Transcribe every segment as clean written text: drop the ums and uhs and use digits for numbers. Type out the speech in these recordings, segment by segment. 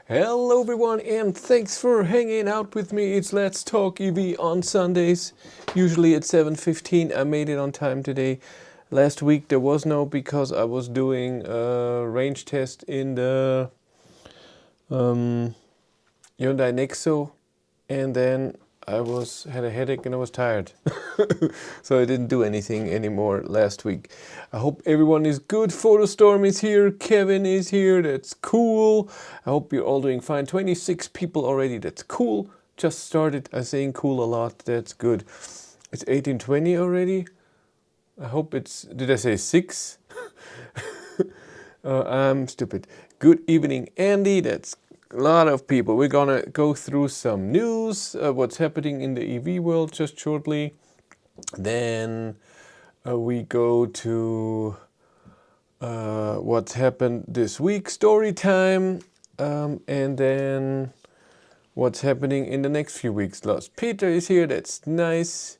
Hello everyone and thanks for hanging out with me. It's Let's Talk EV on Sundays, usually at 7:15. I made it on time today. Last week there was no because I was doing a range test in the Hyundai Nexo, and then I had a headache and I was tired. So I didn't do anything anymore last week. I hope everyone is good. Photostorm is here. Kevin is here. That's cool. I hope you're all doing fine. 26 people already. That's cool. Just started. I'm saying cool a lot. That's good. It's 18:20 already. I hope it's... Did I say 6? I'm stupid. Good evening, Andy. That's a lot of people. We're gonna go through some news, what's happening in the EV world just shortly. Then we go to what's happened this week, story time, and then what's happening in the next few weeks. Lars Peter is here, that's nice.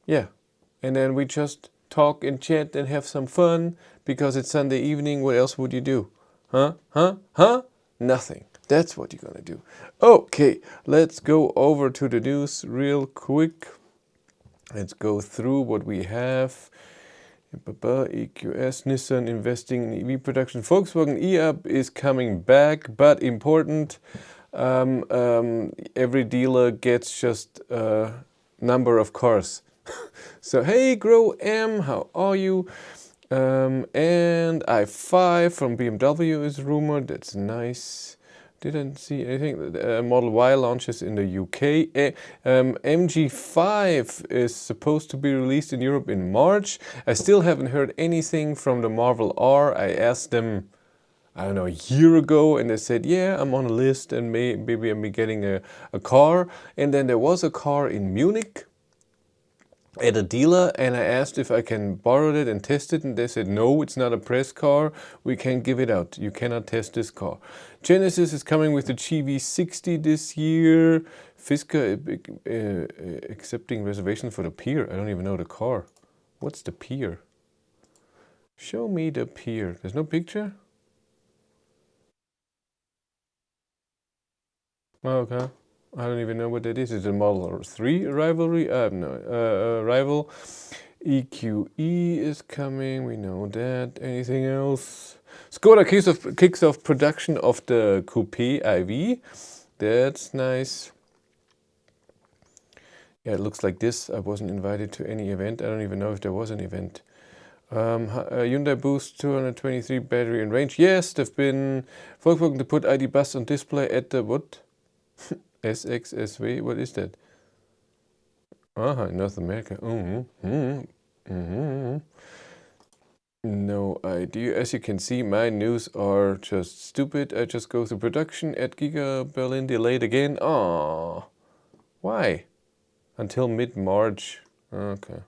Yeah, and then we just talk and chat and have some fun because it's Sunday evening. What else would you do? Huh? Nothing. That's what you're gonna do. Okay, let's go over to the news real quick. Let's go through what we have. EQS, Nissan investing in EV production. Volkswagen e-up is coming back, but important. Every dealer gets just a number of cars. So hey, Grow M, how are you? And i5 from BMW is rumored. That's nice. Didn't see anything. Model Y launches in the UK. MG5 is supposed to be released in Europe in March. I still haven't heard anything from the Marvel R. I asked them, I don't know, a year ago, and they said, yeah, I'm on a list and maybe I'm getting a car. And then there was a car in Munich at a dealer, and I asked if I can borrow it and test it, and they said no, it's not a press car, we can't give it out, you cannot test this car. Genesis is coming with the GV60 this year. Fisker accepting reservations for the Pier. I don't even know the car. What's the Pier? Show me the Pier. There's no picture? Oh, okay. I don't even know what that is. Is it a Model 3 rivalry? No, rival. EQE is coming. We know that. Anything else? Skoda kicks off production of the Coupe IV. That's nice. Yeah, it looks like this. I wasn't invited to any event. I don't even know if there was an event. Hyundai Boost 223 battery and range. Yes, they've been Volkswagen to put ID Bus on display at the what? SXSV, what is that? North America. No idea. As you can see, my news are just stupid. I just go through production at Giga Berlin delayed again. Oh, why? Until mid-March. Okay.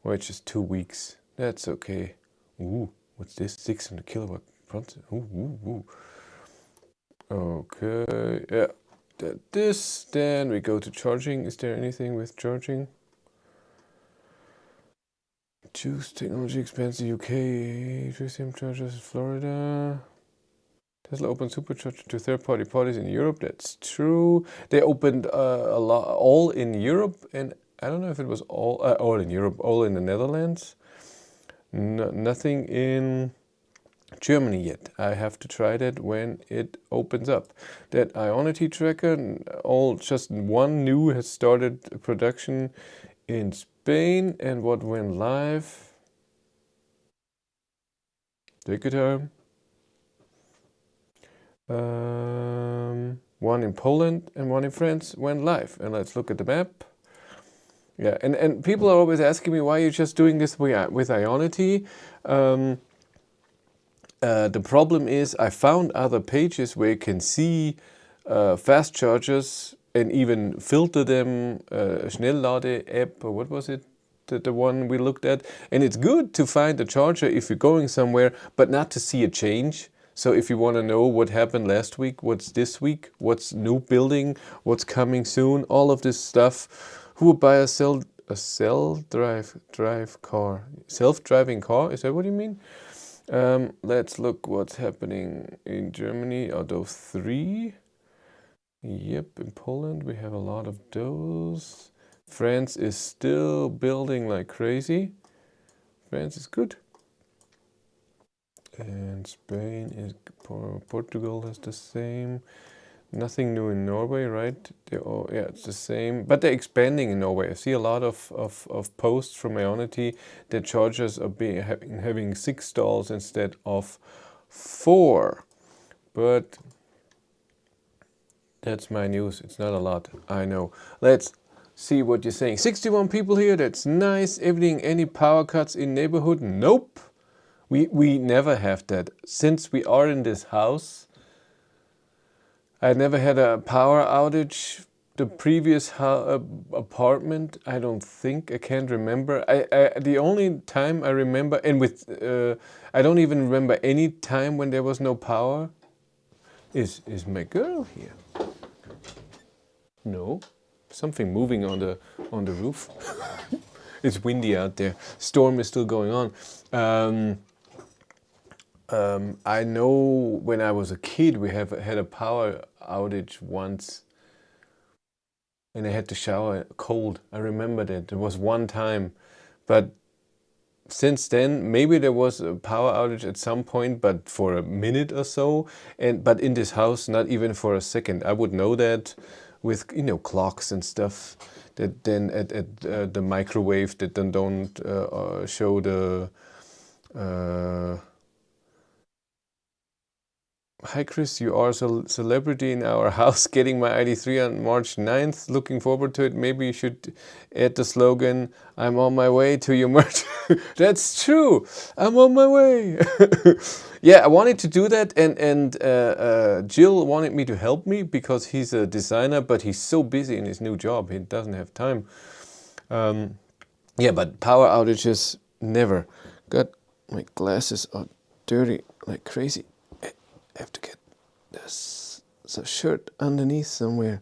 Well, it's just 2 weeks. That's okay. Ooh, what's this? 600 kilowatt front. Ooh. Okay, yeah. This, then we go to charging. Is there anything with charging? Choose technology expands the UK. Lithium chargers in Florida. Tesla opened supercharger to third-party parties in Europe. That's true. They opened a lot, all in Europe, and I don't know if it was all in Europe, all in the Netherlands. Nothing in Germany yet. I have to try that when it opens up. That Ionity tracker, just one new has started production in Spain, and what went live? Take your time. One in Poland and one in France went live. And let's look at the map. Yeah, and people are always asking me why you're just doing this with Ionity. The problem is I found other pages where you can see fast chargers and even filter them, Schnelllade app, or what was it? The one we looked at. And it's good to find a charger if you're going somewhere, but not to see a change. So if you want to know what happened last week, what's this week, what's new building, what's coming soon, all of this stuff. Who would buy a self-driving car? Is that what you mean? Let's look what's happening in Germany. Are those 3? Yep, in Poland we have a lot of those. France is still building like crazy. France is good. And Spain is, Portugal has the same. Nothing new in Norway, right? Yeah, it's the same. But they're expanding in Norway. I see a lot of posts from Ionity that chargers are having 6 stalls instead of 4. But that's my news. It's not a lot, I know. Let's see what you're saying. 61 people here, that's nice. Everything, any power cuts in neighborhood? Nope. We never have that. Since we are in this house, I never had a power outage. The previous apartment, I don't think, I can't remember. The only time I remember, and with, I don't even remember any time when there was no power, is my girl here. No, something moving on the roof. It's windy out there. Storm is still going on. I know when I was a kid, we had a power outage once, and I had to shower cold. I remember that. There was one time, but since then, maybe there was a power outage at some point, but for a minute or so. But in this house, not even for a second. I would know that with clocks and stuff. That then at the microwave that then don't show the. Hi Chris, you are a celebrity in our house, getting my ID3 on March 9th. Looking forward to it. Maybe you should add the slogan, I'm on my way to your merch. That's true. I'm on my way. Yeah, I wanted to do that, and Jill wanted me to help me because he's a designer, but he's so busy in his new job, he doesn't have time. Yeah, but power outages, never. God, my glasses are dirty like crazy. I have to get this shirt underneath somewhere.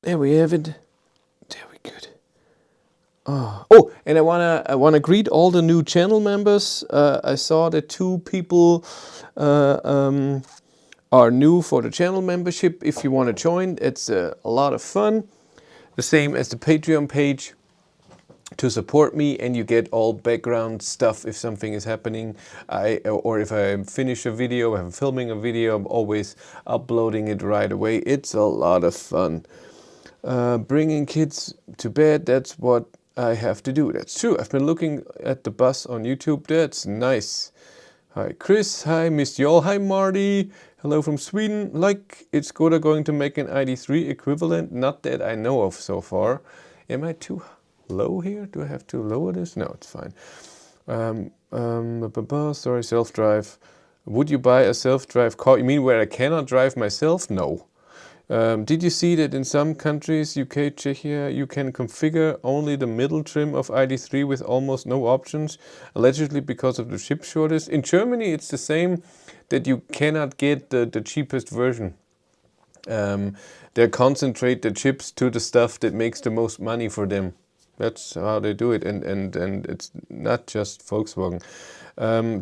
There we have it. There we good. Oh, and I wanna greet all the new channel members. I saw that 2 people are new for the channel membership. If you want to join, it's a lot of fun. The same as the Patreon page to support me, and you get all background stuff if something is happening. Or if I finish a video, I'm filming a video, I'm always uploading it right away. It's a lot of fun. Bringing kids to bed, that's what I have to do. That's true. I've been looking at the bus on YouTube. That's nice. Hi Chris, hi missed you all. Hi Marty, hello from Sweden. Like, it's Skoda going to make an ID3 equivalent? Not that I know of so far. Am I too low here? Do I have to lower this? No, it's fine. Sorry, self-drive. Would you buy a self-drive car? You mean where I cannot drive myself? No. Did you see that in some countries, UK, Czechia, you can configure only the middle trim of ID3 with almost no options, allegedly because of the chip shortage? In Germany, it's the same, that you cannot get the cheapest version. They concentrate the chips to the stuff that makes the most money for them. That's how they do it, and it's not just Volkswagen.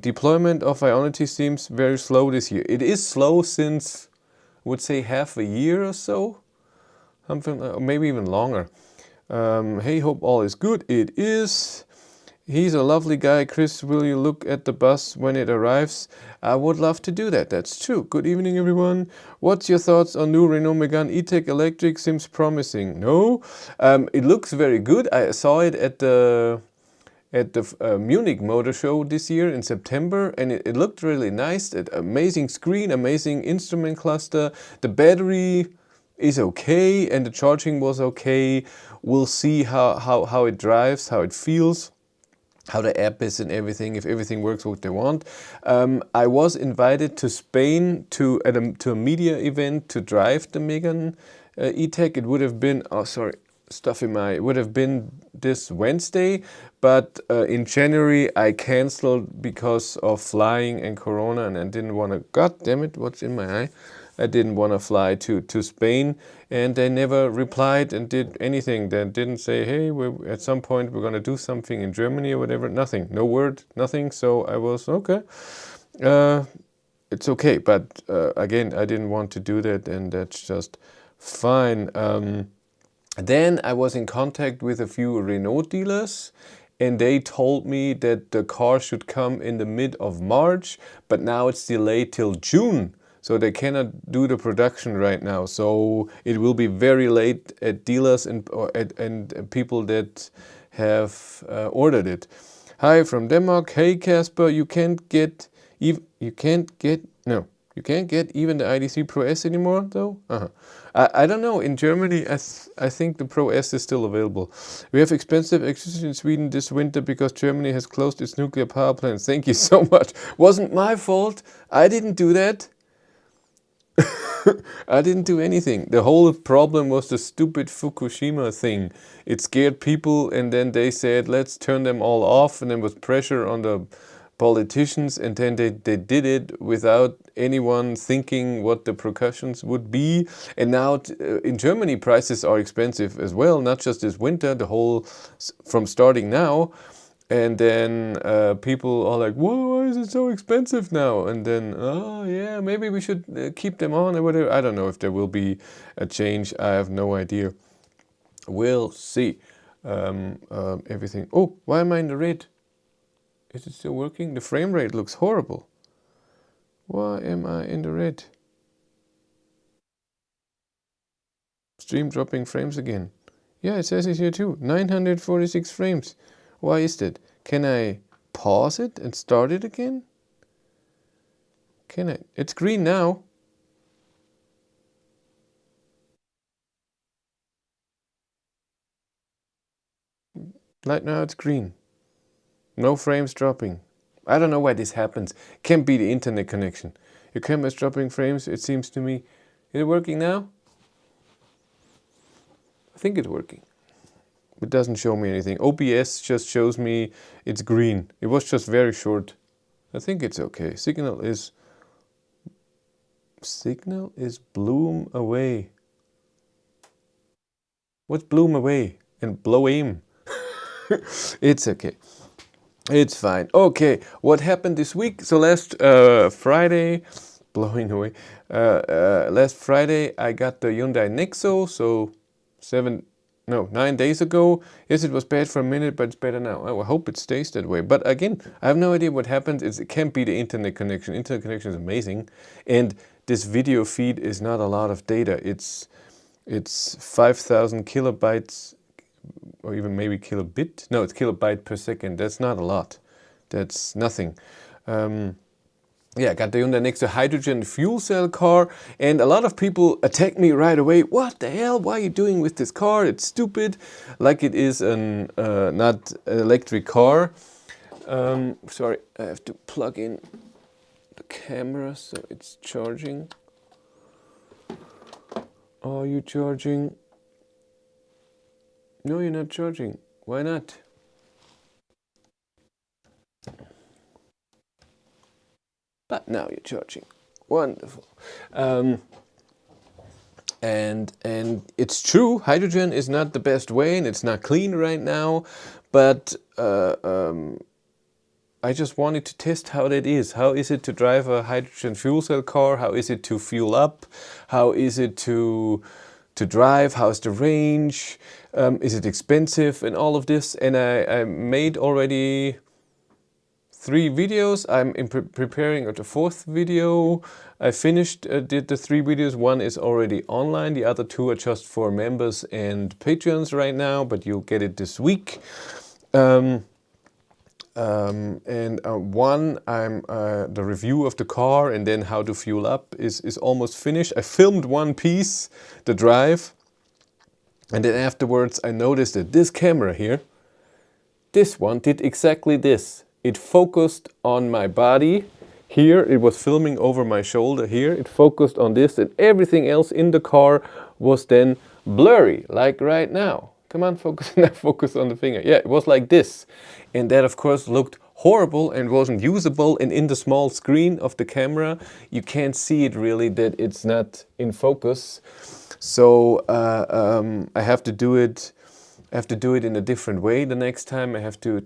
Deployment of Ionity seems very slow this year. It is slow since, I would say, half a year or so, something, maybe even longer. Hey, hope all is good. It is. He's a lovely guy. Chris, will you look at the bus when it arrives? I would love to do that. That's true. Good evening, everyone. What's your thoughts on new Renault Megane E-Tech Electric? Seems promising. No? It looks very good. I saw it at the Munich Motor Show this year in September, and it looked really nice. Amazing screen, amazing instrument cluster. The battery is okay, and the charging was okay. We'll see how it drives, how it feels, how the app is and everything, if everything works what they want. I was invited to Spain to a media event to drive the Megane E-Tech. It would have been, it would have been this Wednesday, but in January I cancelled because of flying and Corona, and I didn't want to, god damn it, what's in my eye? I didn't want to fly to Spain, and they never replied and did anything. They didn't say, hey, at some point we're going to do something in Germany or whatever. Nothing, no word, nothing. So I was, okay, it's okay. But again, I didn't want to do that, and that's just fine. Then I was in contact with a few Renault dealers, and they told me that the car should come in the mid of March, but now it's delayed till June. So they cannot do the production right now. So it will be very late at dealers and people that have ordered it. Hi from Denmark. Hey Casper, you can't get even the ID3 Pro S anymore though? I don't know. In Germany, I think the Pro S is still available. We have expensive electricity in Sweden this winter because Germany has closed its nuclear power plants. Thank you so much. Wasn't my fault. I didn't do that. I didn't do anything. The whole problem was the stupid Fukushima thing. It scared people, and then they said, let's turn them all off, and then was pressure on the politicians, and then they did it without anyone thinking what the repercussions would be. And now in Germany prices are expensive as well, not just this winter, the whole from starting now. And then people are like, whoa, why is it so expensive now? And then, oh yeah, maybe we should keep them on or whatever. I don't know if there will be a change. I have no idea. We'll see. Everything. Oh, why am I in the red? Is it still working? The frame rate looks horrible. Why am I in the red? Stream dropping frames again. Yeah, it says it here too. 946 frames. Why is that? Can I pause it and start it again? Can I? It's green now. Right now it's green. No frames dropping. I don't know why this happens. Can't be the internet connection. Your camera's dropping frames, it seems to me. Is it working now? I think it's working. It doesn't show me anything. OBS just shows me it's green. It was just very short. I think it's okay. Signal is bloom away. What's bloom away? And blow aim. It's okay. It's fine. Okay, what happened this week? So last Friday, blowing away. Last Friday I got the Hyundai Nexo. So 9 days ago. Yes, it was bad for a minute, but it's better now. I hope it stays that way. But again, I have no idea what happened. It can't be the internet connection. Internet connection is amazing. And this video feed is not a lot of data. It's 5,000 kilobytes, or even maybe kilobit. No, it's kilobyte per second. That's not a lot. That's nothing. Yeah, I got the Hyundai Nexo hydrogen fuel cell car, and a lot of people attack me right away. What the hell? Why are you doing with this car? It's stupid. Like it is an not an electric car. Sorry, I have to plug in the camera so it's charging. Are you charging? No, you're not charging. Why not? But now you're charging. Wonderful. And it's true, hydrogen is not the best way and it's not clean right now, but I just wanted to test how that is. How is it to drive a hydrogen fuel cell car? How is it to fuel up? How is it to drive? How's the range? Is it expensive and all of this? And I made already 3 videos. I'm preparing the 4th video. I finished, did the 3 videos. 1 is already online. The other 2 are just for members and patrons right now, but you'll get it this week. And 1, the review of the car, and then how to fuel up is almost finished. I filmed one piece, the drive, and then afterwards I noticed that this camera here, this one did exactly this. It focused on my body. Here it was filming over my shoulder here. It focused on this, and everything else in the car was then blurry, like right now. Come on, focus, now focus on the finger. Yeah, it was like this. And that of course looked horrible and wasn't usable, and in the small screen of the camera you can't see it really, that it's not in focus. So I have to do it. I have to do it in a different way the next time. I have to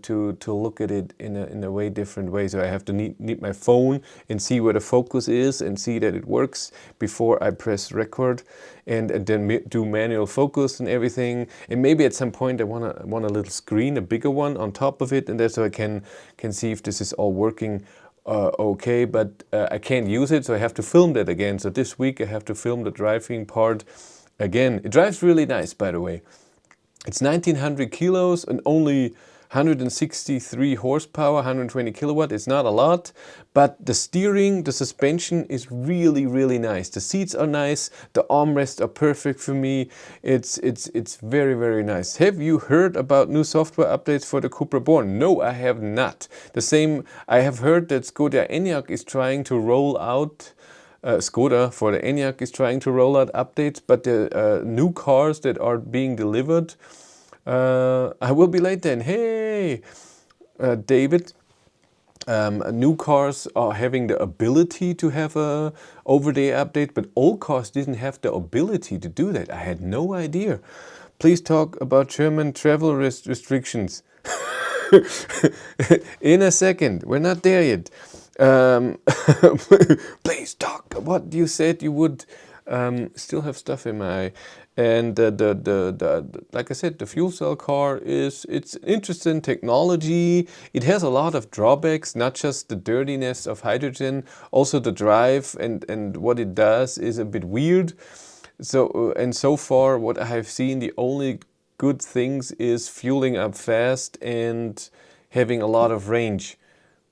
look at it in a way different way. So I have to need my phone and see where the focus is and see that it works before I press record, and then do manual focus and everything. And maybe at some point I want a little screen, a bigger one on top of it, and that's so I can see if this is all working okay. But I can't use it, so I have to film that again. So this week I have to film the driving part again. It drives really nice, by the way. It's 1900 kilos and only 163 horsepower, 120 kilowatt. It's not a lot, but the steering, the suspension is really, really nice. The seats are nice. The armrests are perfect for me. It's very, very nice. Have you heard about new software updates for the Cupra Born? No, I have not. The same, I have heard that Skoda Enyaq is trying to roll out Skoda for the Enyaq is trying to roll out updates, but the new cars that are being delivered, I will be late then. Hey, David, new cars are having the ability to have a over-the-air update, but old cars didn't have the ability to do that. I had no idea. Please talk about German travel restrictions. In a second, we're not there yet. Please talk. What you said you would still have stuff in my eye. And like I said, the fuel cell car it's interesting technology. It has a lot of drawbacks, not just the dirtiness of hydrogen, also the drive and what it does is a bit weird. So and so far what I have seen, the only good things is fueling up fast and having a lot of range.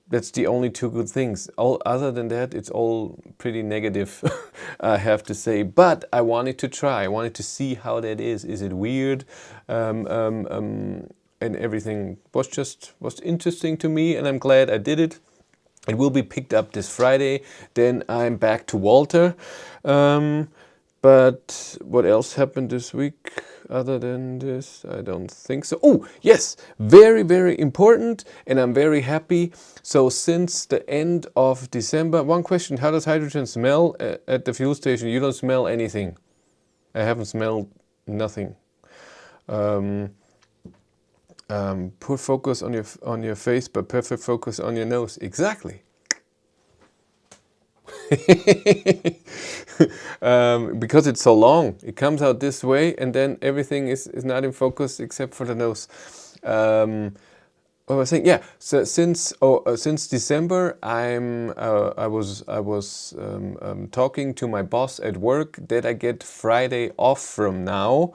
That's the only two good things. All other than that, it's all pretty negative, I have to say. But I wanted to try. I wanted to see how that is. Is it weird? And everything was interesting to me, and I'm glad I did it. It will be picked up this Friday. Then I'm back to Walter. But what else happened this week other than this? I don't think so. Oh, yes, very, very important, and I'm very happy. So since the end of December, one question, how does hydrogen smell at the fuel station? You don't smell anything. I haven't smelled nothing. Poor focus on your face, but perfect focus on your nose. Exactly. Because it's so long, it comes out this way, and then everything is not in focus except for the nose. What was I saying? Yeah. So since December, I was talking to my boss at work that I get Friday off from now.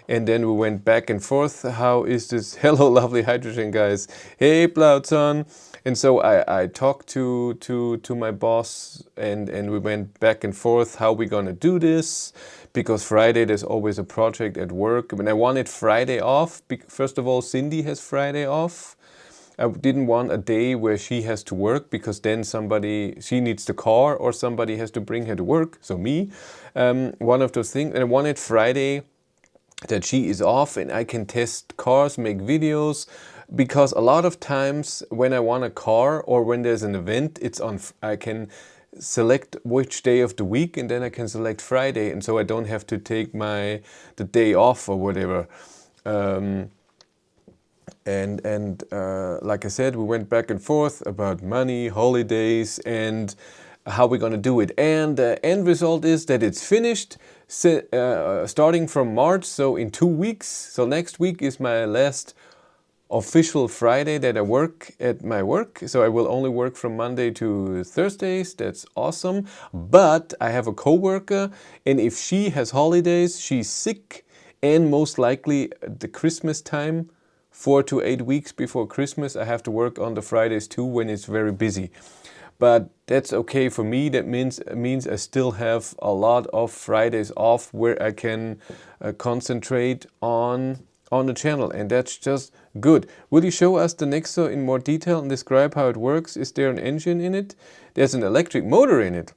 And then we went back and forth. How is this? Hello, lovely hydrogen guys. Hey, Blautson. And so I talked to my boss, and we went back and forth how we're gonna do this, because Friday there's always a project at work. I mean, I wanted Friday off. First of all, Cindy has Friday off. I didn't want a day where she has to work, because then she needs the car or somebody has to bring her to work. So me, one of those things. And I wanted Friday that she is off and I can test cars, make videos. Because a lot of times when I want a car or when there's an event, I can select which day of the week, and then I can select Friday, and so I don't have to take the day off or whatever. Like I said, we went back and forth about money, holidays, and how we're gonna do it. And the end result is that it's finished starting from March, so in 2 weeks. So next week is my last official Friday that I work at my work. So I will only work from Monday to Thursdays. That's awesome. But I have a coworker, and if she has holidays, she's sick, and most likely the Christmas time, 4 to 8 weeks before Christmas, I have to work on the Fridays too when it's very busy. But that's okay for me. That means I still have a lot of Fridays off where I can concentrate on the channel, and that's just good. Will you show us the Nexo in more detail and describe how it works? Is there an engine in it? There's an electric motor in it.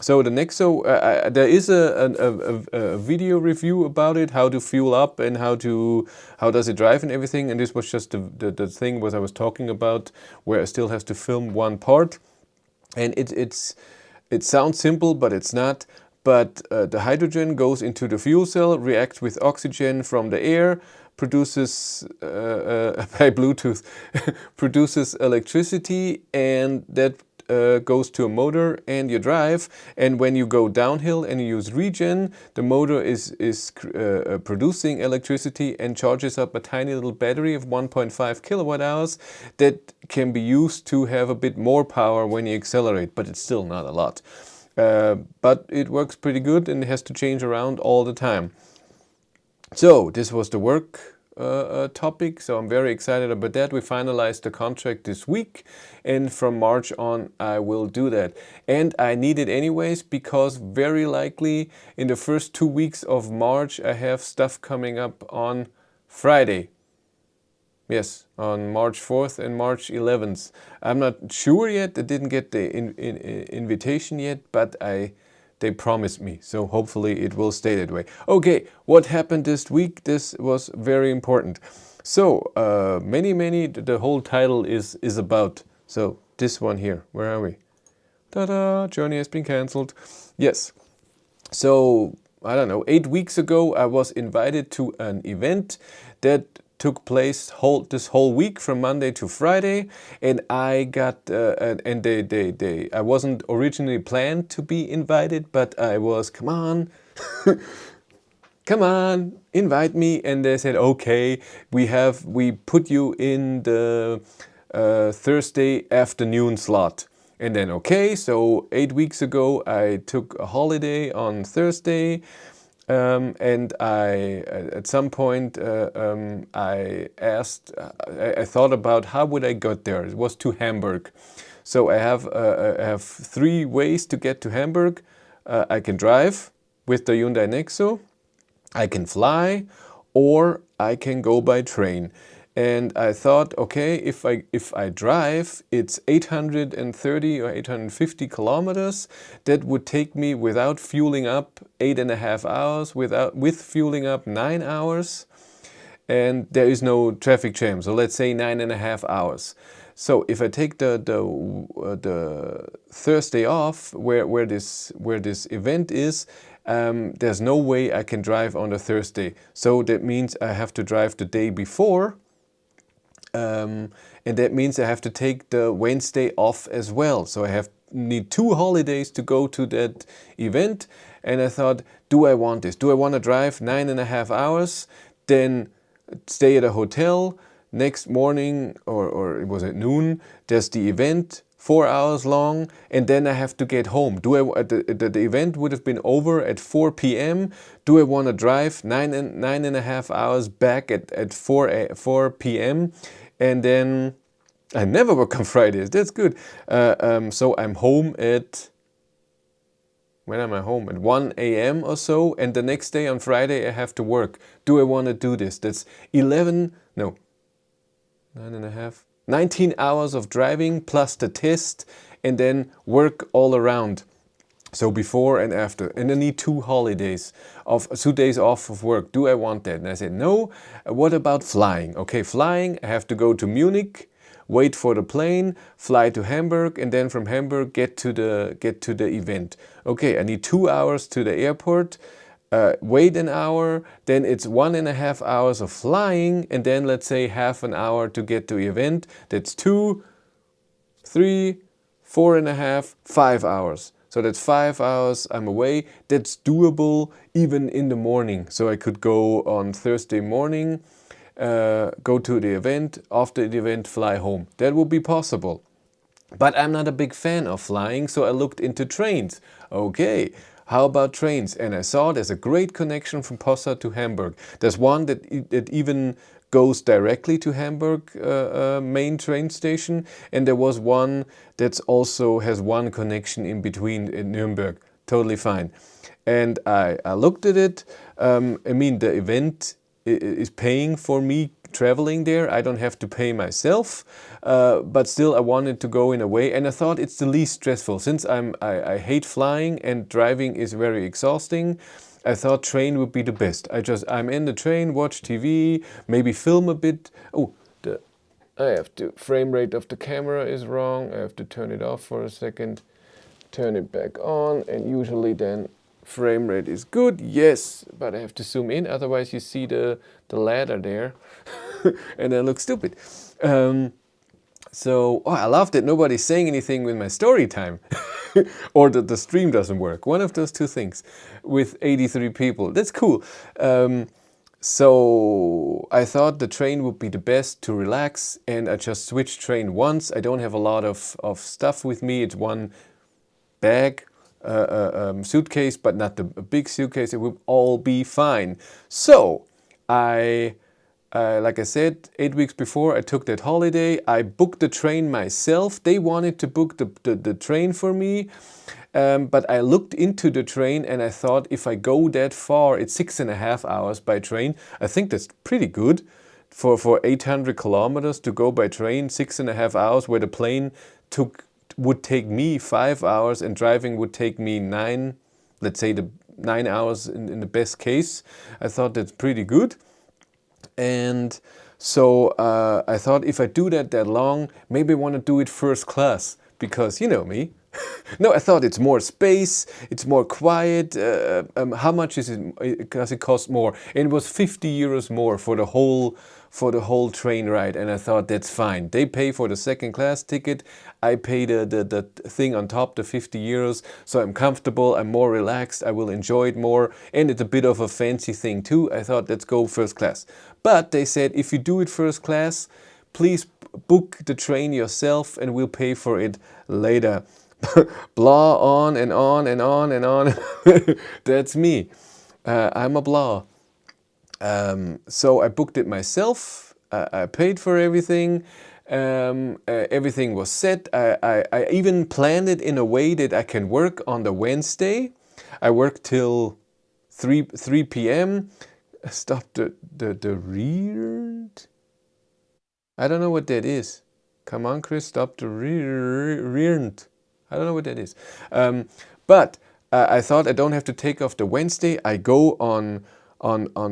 So the Nexo, there is a video review about it, how to fuel up and how does it drive and everything. And this was just the thing what I was talking about, where I still have to film one part. And it sounds simple, but it's not. But the hydrogen goes into the fuel cell, reacts with oxygen from the air, produces by Bluetooth produces electricity, and that goes to a motor and you drive. And when you go downhill and you use regen, the motor is producing electricity and charges up a tiny little battery of 1.5 kilowatt hours that can be used to have a bit more power when you accelerate, but it's still not a lot. But it works pretty good and it has to change around all the time. So this was the work topic, so I'm very excited about that. We finalized the contract this week, and from March on I will do that. And I need it anyways, because very likely in the first 2 weeks of March I have stuff coming up on Friday. Yes, on March 4th and March 11th. I'm not sure yet, I didn't get the invitation yet, but they promised me, so hopefully it will stay that way. Okay, what happened this week? This was very important. So, the whole title is about, so this one here, where are we? Ta-da, journey has been cancelled. Yes, so, I don't know, 8 weeks ago I was invited to an event that took place this whole week from Monday to Friday, and I got I wasn't originally planned to be invited, but I was, come on, come on, invite me. And they said, okay, we put you in the Thursday afternoon slot. And then, okay, so 8 weeks ago I took a holiday on Thursday. And at some point, I thought about how would I get there. It was to Hamburg. So I have 3 ways to get to Hamburg. I can drive with the Hyundai Nexo, I can fly, or I can go by train. And I thought, okay, if I drive, it's 830 or 850 kilometers. That would take me, without fueling up, 8.5 hours, with fueling up 9 hours. And there is no traffic jam, so let's say 9.5 hours. So if I take the Thursday off, where this event is, there's no way I can drive on the Thursday. So that means I have to drive the day before. And that means I have to take the Wednesday off as well. So I need 2 holidays to go to that event. And I thought, do I want this? Do I want to drive 9.5 hours, then stay at a hotel, next morning, or it was at noon, there's the event, 4 hours long, and then I have to get home. The event would have been over at 4 p.m. Do I want to drive 9.5 hours back at 4 p.m.? And then I never work on Fridays. That's good. So I'm home at, when am I home? At 1 a.m. or so. And the next day on Friday I have to work. Do I want to do this? That's 19 hours of driving plus the test, and then work all around. So before and after. And I need 2 holidays, 2 days off of work. Do I want that? And I said, no. What about flying? Okay, flying, I have to go to Munich, wait for the plane, fly to Hamburg, and then from Hamburg get to the event. Okay, I need 2 hours to the airport, wait an hour, then it's 1.5 hours of flying, and then let's say half an hour to get to the event. That's 2, 3, 4.5, 5 hours. So that's 5 hours I'm away. That's doable even in the morning. So I could go on Thursday morning, go to the event, after the event fly home. That would be possible. But I'm not a big fan of flying, so I looked into trains. Okay, how about trains? And I saw there's a great connection from Posa to Hamburg. There's one that even goes directly to Hamburg main train station, and there was one that also has one connection in between in Nuremberg. Totally fine. And I looked at it. I mean, the event is paying for me traveling there. I don't have to pay myself, but still I wanted to go in a way, and I thought it's the least stressful. Since I hate flying and driving is very exhausting, I thought train would be the best. I'm in the train, watch TV, maybe film a bit. Oh, I have to, frame rate of the camera is wrong. I have to turn it off for a second, turn it back on, and usually then frame rate is good. Yes, but I have to zoom in, otherwise you see the ladder there and I look stupid. So I love that nobody's saying anything with my story time or that the stream doesn't work. One of those two things with 83 people. That's cool. So I thought the train would be the best to relax, and I just switched train once. I don't have a lot of stuff with me. It's one bag, suitcase, but not a big suitcase. It will all be fine. So like I said, 8 weeks before I took that holiday, I booked the train myself. They wanted to book the train for me, but I looked into the train and I thought if I go that far, it's 6.5 hours by train. I think that's pretty good for 800 kilometers to go by train, 6.5 hours, where the plane would take me 5 hours and driving would take me 9, let's say 9 hours in the best case. I thought that's pretty good. And so I thought if I do that long, maybe I want to do it first class, because you know me. No, I thought it's more space, it's more quiet. How much is it? Does it cost more? And it was 50 euros more for the whole train ride, and I thought that's fine. They pay for the second class ticket, I pay the thing on top, the 50 euros, so I'm comfortable, I'm more relaxed, I will enjoy it more, and it's a bit of a fancy thing too. I thought let's go first class. But they said if you do it first class, please book the train yourself and we'll pay for it later. Blah, on and on and on and on. That's me. I'm a blah. So I booked it myself. I paid for everything. Everything was set. I even planned it in a way that I can work on the Wednesday. I worked till 3 p.m. Stop the rear. I don't know what that is. Come on, Chris, stop the rear. I don't know what that is. But I thought I don't have to take off the Wednesday. I go on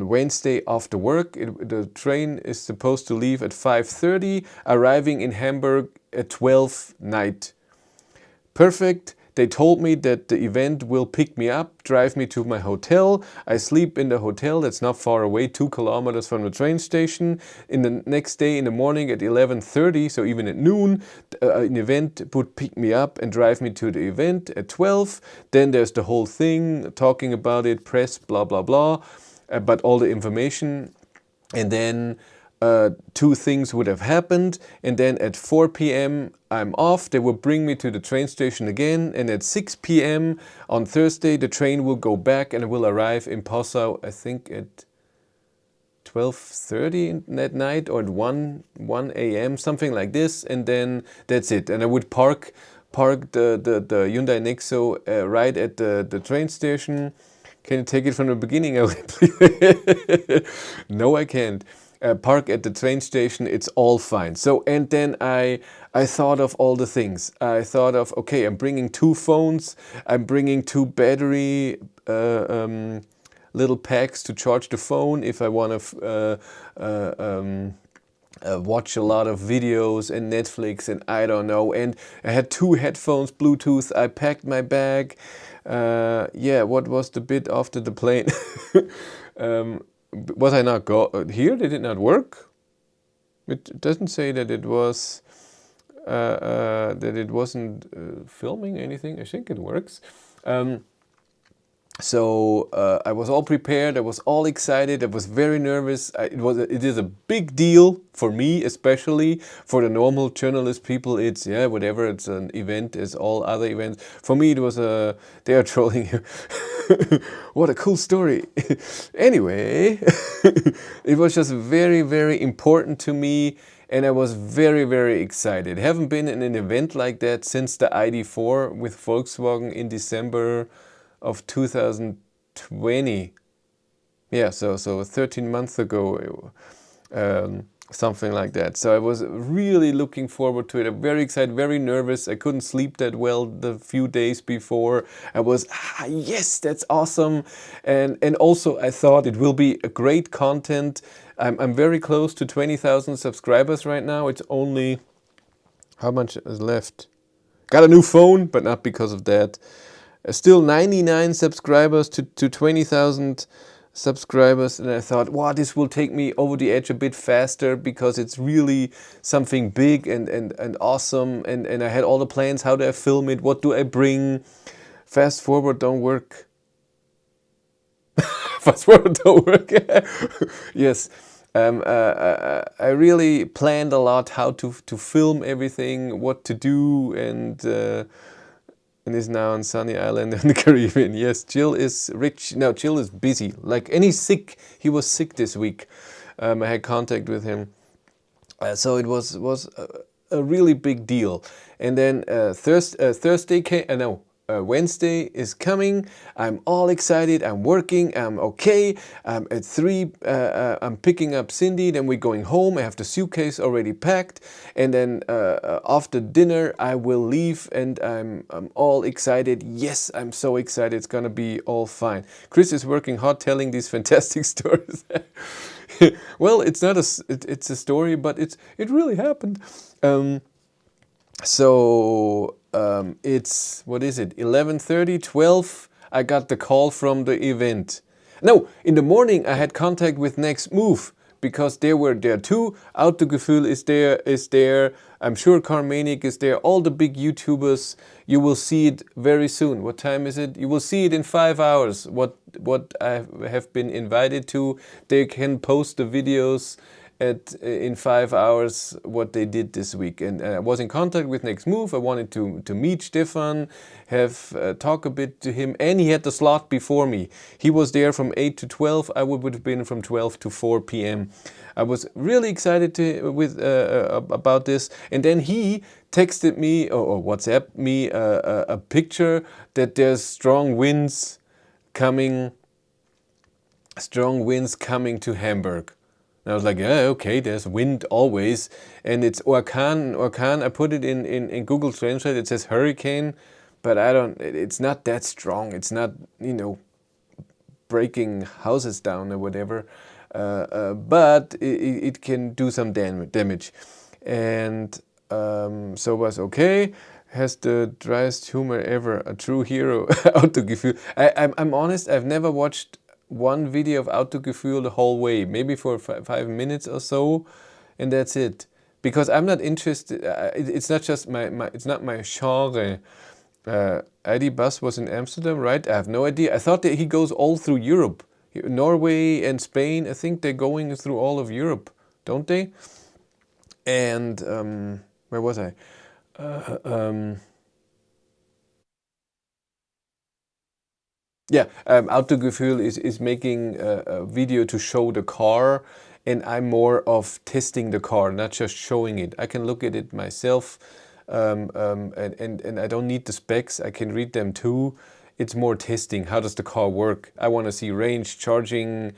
Wednesday after work. The train is supposed to leave at 5:30, arriving in Hamburg at 12 night. Perfect. They told me that the event will pick me up, drive me to my hotel. I sleep in the hotel that's not far away, 2 kilometers from the train station. In the next day in the morning at 11:30, so even at noon, an event would pick me up and drive me to the event at 12. Then there's the whole thing, talking about it, press, blah, blah, blah, but all the information. And then 2 things would have happened, and then at 4 p.m. I'm off. They will bring me to the train station again, and at 6 p.m. on Thursday the train will go back and it will arrive in Passau, I think at 12:30 that night or at 1 a.m. something like this, and then that's it. And I would park the Hyundai Nexo right at the train station. Can you take it from the beginning? No, I can't. Park at the train station, it's all fine. So, and then I thought of all the things. I thought of, okay, I'm bringing 2 phones, I'm bringing 2 battery little packs to charge the phone if I want to watch a lot of videos and Netflix and I don't know. And I had 2 headphones, Bluetooth. I packed my bag. Yeah, what was the bit after the plane? Was I not here? Did it not work? It doesn't say that it was that it wasn't filming anything. I think it works. So I was all prepared. I was all excited. I was very nervous. It is a big deal for me, especially for the normal journalist people. It's whatever. It's an event as all other events. For me, it was they are trolling you. What a cool story. Anyway, it was just very, very important to me, and I was very, very excited. I haven't been in an event like that since the ID4 with Volkswagen in December of 2020. Yeah, so 13 months ago. Something like that. So I was really looking forward to it. I'm very excited, very nervous. I couldn't sleep that well the few days before. I was, yes, that's awesome. And also I thought it will be a great content. I'm very close to 20,000 subscribers right now. It's only, how much is left? Got a new phone, but not because of that. Still 99 subscribers to 20,000 subscribers, and I thought, wow, this will take me over the edge a bit faster because it's really something big and awesome, and I had all the plans. How do I film it? What do I bring? Fast forward don't work. Fast forward don't work. Yes. I really planned a lot how to film everything, what to do, and is now on sunny island in the Caribbean. Yes, Jill is rich. No, Jill is busy. And he's sick. He was sick this week. I had contact with him. So it was a really big deal. And then Thursday came, Wednesday is coming. I'm all excited. I'm working. I'm okay. At 3, I'm picking up Cindy. Then we're going home. I have the suitcase already packed. And then after dinner, I will leave. And I'm all excited. Yes, I'm so excited. It's gonna be all fine. Chris is working hard telling these fantastic stories. Well, it's not it's a story, but it really happened. It's, what is it, 11:30, 12, I got the call from the event. No, in the morning I had contact with Next Move because they were there too. Autogefühl is there. I'm sure Carmanic is there. All the big YouTubers. You will see it very soon. What time is it? You will see it in 5 hours. What I have been invited to. They can post the videos in 5 hours what they did this week. And I was in contact with Next Move. I wanted to meet Stefan, talk a bit to him, and he had the slot before me. He was there from 8 to 12. I would have been from 12 to 4 p.m. I was really excited about this. And then he texted me or WhatsApped me a picture that there's strong winds coming to Hamburg. And I was like, yeah, okay, there's wind always. And it's Orkan. I put it in Google Translate. It says hurricane, but it's not that strong. It's not, breaking houses down or whatever. But it can do some damage. And so was okay. Has the driest humor ever. A true hero. Autogefühl. I'm honest, I've never watched one video of Autogefühl the whole way, maybe for 5 minutes or so, and that's it. Because I'm not interested. It's not just it's not my genre. ID Bus was in Amsterdam, right? I have no idea. I thought that he goes all through Europe, Norway and Spain. I think they're going through all of Europe, don't they? And where was I? Yeah, Autogefühl is making a video to show the car, and I'm more of testing the car, not just showing it. I can look at it myself, and I don't need the specs. I can read them too. It's more testing. How does the car work? I want to see range, charging,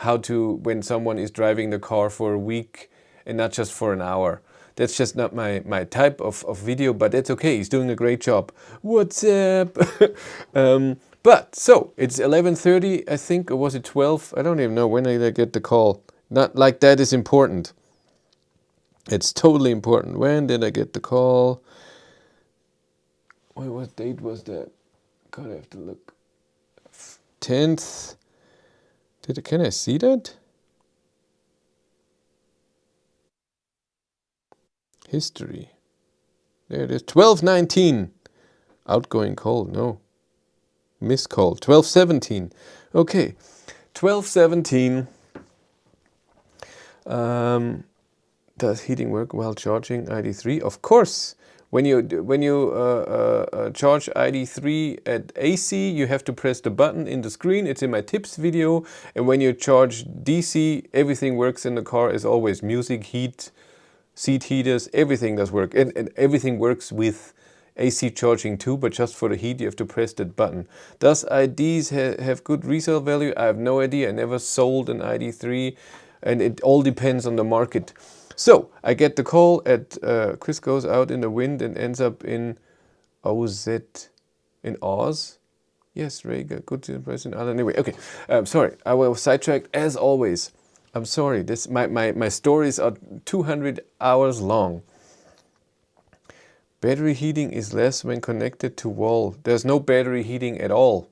when someone is driving the car for a week and not just for an hour. That's just not my type of video, but that's okay. He's doing a great job. What's up? But, so, it's 11:30, I think, or was it 12? I don't even know. When did I get the call? Not like that is important. It's totally important. When did I get the call? What date was that? God, I have to look. 10th. Can I see that? History. There it is. 12:19. Outgoing call, no. Missed call. 12:17. Okay. 12:17. Does heating work while charging ID3? Of course. When you charge ID3 at AC, you have to press the button in the screen. It's in my tips video. And when you charge DC, everything works in the car as always. Music, heat, seat heaters, everything does work. And everything works with AC charging too, but just for the heat you have to press that button. Does IDs have good resale value? I have no idea. I never sold an ID3. and it all depends on the market. So I get the call at Chris goes out in the wind and ends up in OZ in Oz. Yes, Rega, good impression. Anyway, okay. Sorry, I was sidetracked as always. I'm sorry. This my stories are 200 hours long. Battery heating is less when connected to wall. There's no battery heating at all.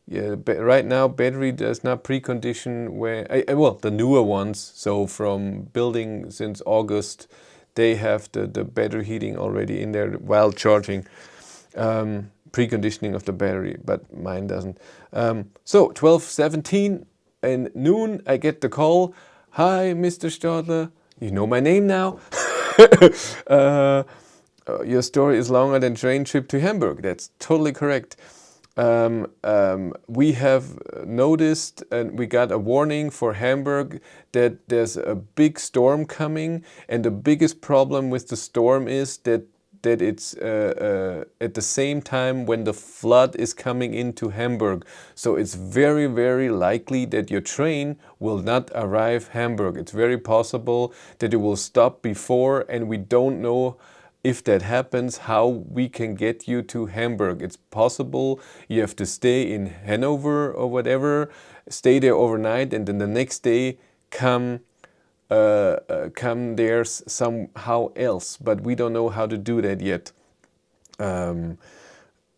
Yeah, right now battery does not precondition where well, the newer ones. So from building since August, they have the battery heating already in there while charging. Preconditioning of the battery, but mine doesn't. So 12:17 and noon, I get the call. Hi, Mr. Stadler. You know my name now. Your story is longer than train trip to Hamburg. That's totally correct. We have noticed and we got a warning for Hamburg that there's a big storm coming, and the biggest problem with the storm is that it's at the same time when the flood is coming into Hamburg. So it's very, very likely that your train will not arrive Hamburg. It's very possible that it will stop before, and we don't know if that happens, how we can get you to Hamburg. It's possible you have to stay in Hanover or whatever, stay there overnight, and then the next day come there somehow else, but we don't know how to do that yet.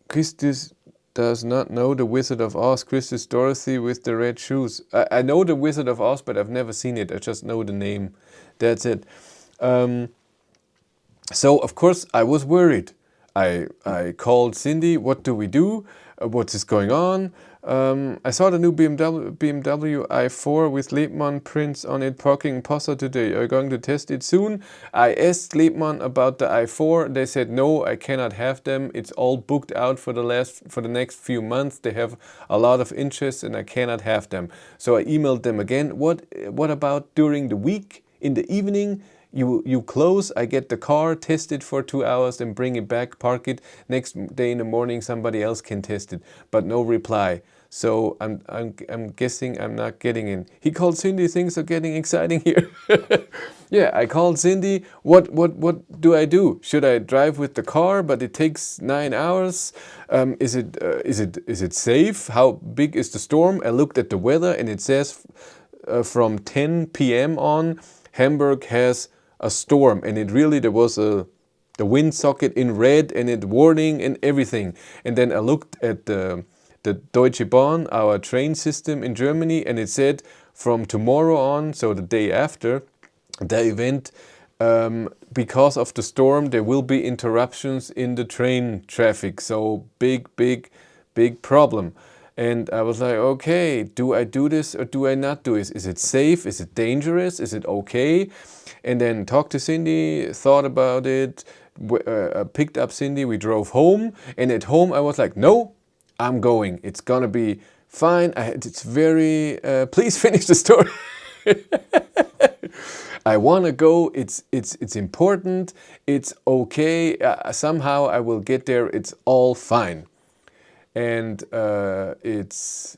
Christus does not know the Wizard of Oz. Christus Dorothy with the red shoes. I know the Wizard of Oz, but I've never seen it. I just know the name. That's it. So of course I was worried. I called Cindy. What do we do? What is going on? I saw the new BMW i4 with Lebmann prints on it parking in Possa today. Are you going to test it soon? I asked Lebmann about the i4. They said no, I cannot have them. It's all booked out for the next few months. They have a lot of interest and I cannot have them. So I emailed them again. What about during the week in the evening? You close, I get the car, test it for 2 hours, then bring it back, park it. Next day in the morning, somebody else can test it, but no reply. So I'm guessing I'm not getting in. He called Cindy. Things are getting exciting here. Yeah, I called Cindy. What do I do? Should I drive with the car? But it takes 9 hours. Is it safe? How big is the storm? I looked at the weather and it says from 10 p.m. on, Hamburg has a storm, and there was the wind socket in red and it warning and everything. And then I looked at the Deutsche Bahn, our train system in Germany, and it said from tomorrow on, so the day after the event, because of the storm there will be interruptions in the train traffic. So big problem. And I was like, okay, do I do this or do I not do this? Is it safe? Is it dangerous? Is it okay? And then talked to Cindy, thought about it, picked up Cindy, we drove home. And at home I was like, no, I'm going. It's gonna be fine. It's very, please finish the story. I want to go. It's important. It's okay. Somehow I will get there. It's all fine. And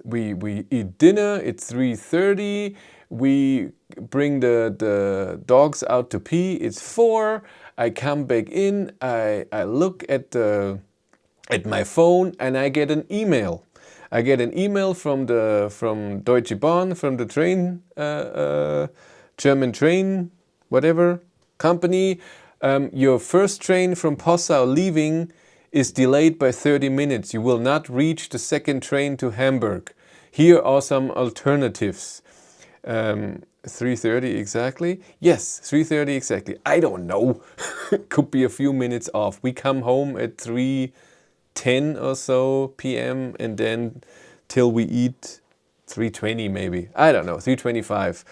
we eat dinner. It's 3:30. We bring the dogs out to pee. It's 4. I come back in. I look at my phone and I get an email. I get an email from Deutsche Bahn, from the train, German train, whatever company. Your first train from Passau leaving is delayed by 30 minutes. You will not reach the second train to Hamburg. Here are some alternatives. 3:30 exactly? Yes, 3:30 exactly. I don't know. Could be a few minutes off. We come home at 3:10 or so p.m. and then till we eat 3:20 maybe. I don't know, 3:25.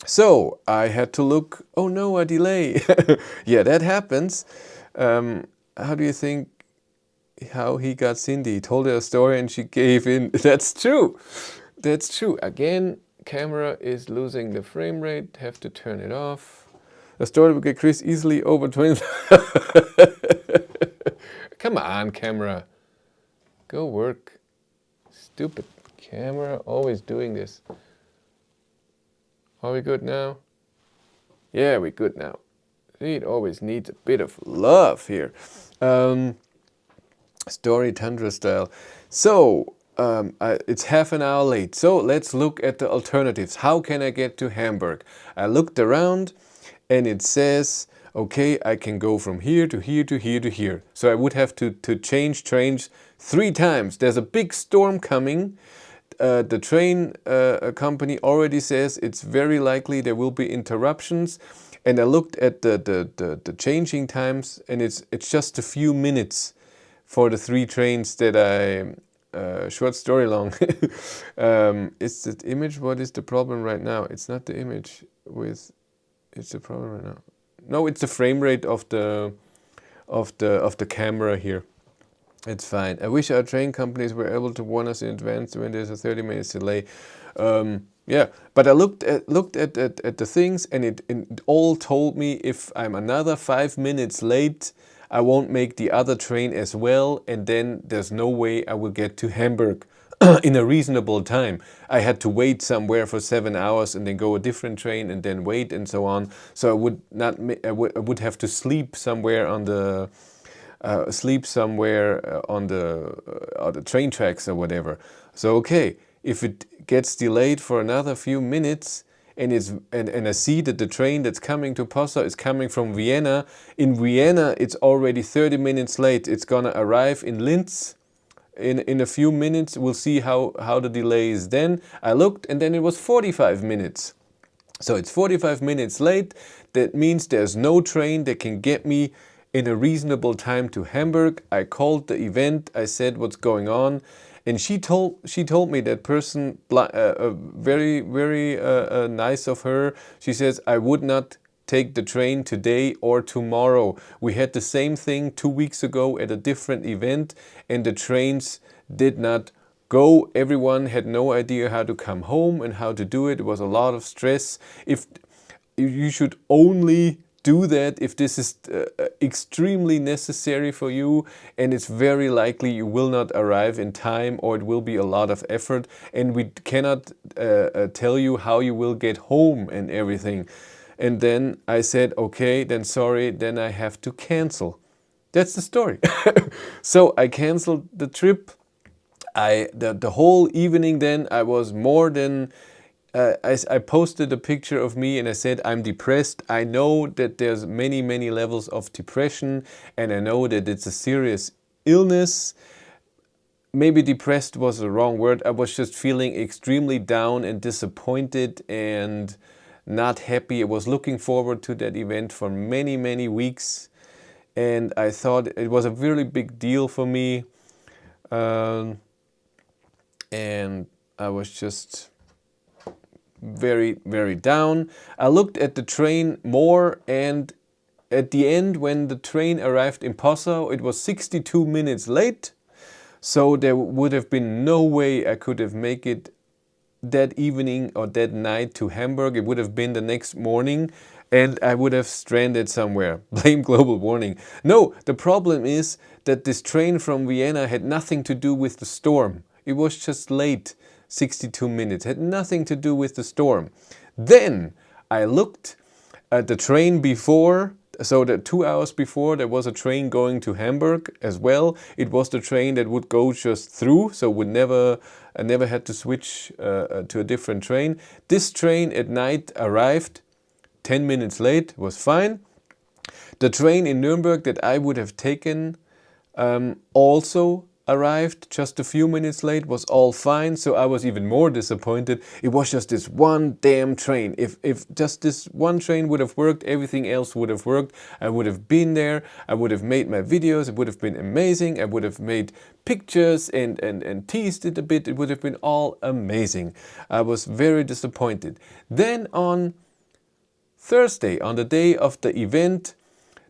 So I had to look. Oh no, a delay. Yeah, that happens. How do you think how he got Cindy? He told her a story and she gave in. That's true. That's true. Again, camera is losing the frame rate. Have to turn it off. The story will get Chris easily over 20. Come on, camera. Go work. Stupid camera, always doing this. Are we good now? Yeah, we're good now. It always needs a bit of love here. Story Tundra style. So, it's half an hour late. So let's look at the alternatives. How can I get to Hamburg? I looked around and it says, okay, I can go from here to here to here to here. So I would have to change trains 3 times. There's a big storm coming. The train company already says it's very likely there will be interruptions. And I looked at the changing times, and it's just a few minutes for the 3 trains that I... short story long. Is the image what is the problem right now? It's not the image with... It's the problem right now. No, it's the frame rate of the camera here. It's fine. I wish our train companies were able to warn us in advance when there's a 30 minutes delay. Yeah, but I looked at the things, and it all told me if I'm another 5 minutes late, I won't make the other train as well, and then there's no way I will get to Hamburg in a reasonable time. I had to wait somewhere for 7 hours and then go a different train and then wait and so on. So I would not. I would have to sleep somewhere on the on the train tracks or whatever. So okay, if it gets delayed for another few minutes, and I see that the train that's coming to Posa is coming from Vienna. In Vienna, it's already 30 minutes late. It's gonna arrive in Linz in a few minutes. We'll see how the delay is then. I looked, and then it was 45 minutes. So it's 45 minutes late. That means there's no train that can get me in a reasonable time to Hamburg. I called the event. I said what's going on, and she told me, that person, very nice of her. She says, I would not take the train today or tomorrow. We had the same thing 2 weeks ago at a different event, and the trains did not go. Everyone had no idea how to come home and how to do it. It was a lot of stress. If you should only do that if this is extremely necessary for you, and it's very likely you will not arrive in time, or it will be a lot of effort, and we cannot tell you how you will get home and everything. And then I said, okay, then sorry, then I have to cancel. That's the story. So I canceled the trip. The whole evening then I was more than... I posted a picture of me and I said, I'm depressed. I know that there's many levels of depression, and I know that it's a serious illness. Maybe depressed was the wrong word. I was just feeling extremely down and disappointed and not happy. I was looking forward to that event for many weeks, and I thought it was a really big deal for me. And I was just very down. I looked at the train more, and at the end, when the train arrived in Passau, it was 62 minutes late. So there would have been no way I could have made it that evening or that night to Hamburg. It would have been the next morning, and I would have stranded somewhere. Blame global warming. No, the problem is that this train from Vienna had nothing to do with the storm. It was just late. 62 minutes, had nothing to do with the storm. Then I looked at the train before, so that 2 hours before there was a train going to Hamburg as well. It was the train that would go just through, so I never had to switch to a different train. This train at night arrived 10 minutes late, was fine. The train in Nuremberg that I would have taken also arrived just a few minutes late, was all fine, so I was even more disappointed. It was just this one damn train. If just this one train would have worked, everything else would have worked. I would have been there, I would have made my videos, it would have been amazing, I would have made pictures and teased it a bit, it would have been all amazing. I was very disappointed. Then on Thursday, on the day of the event,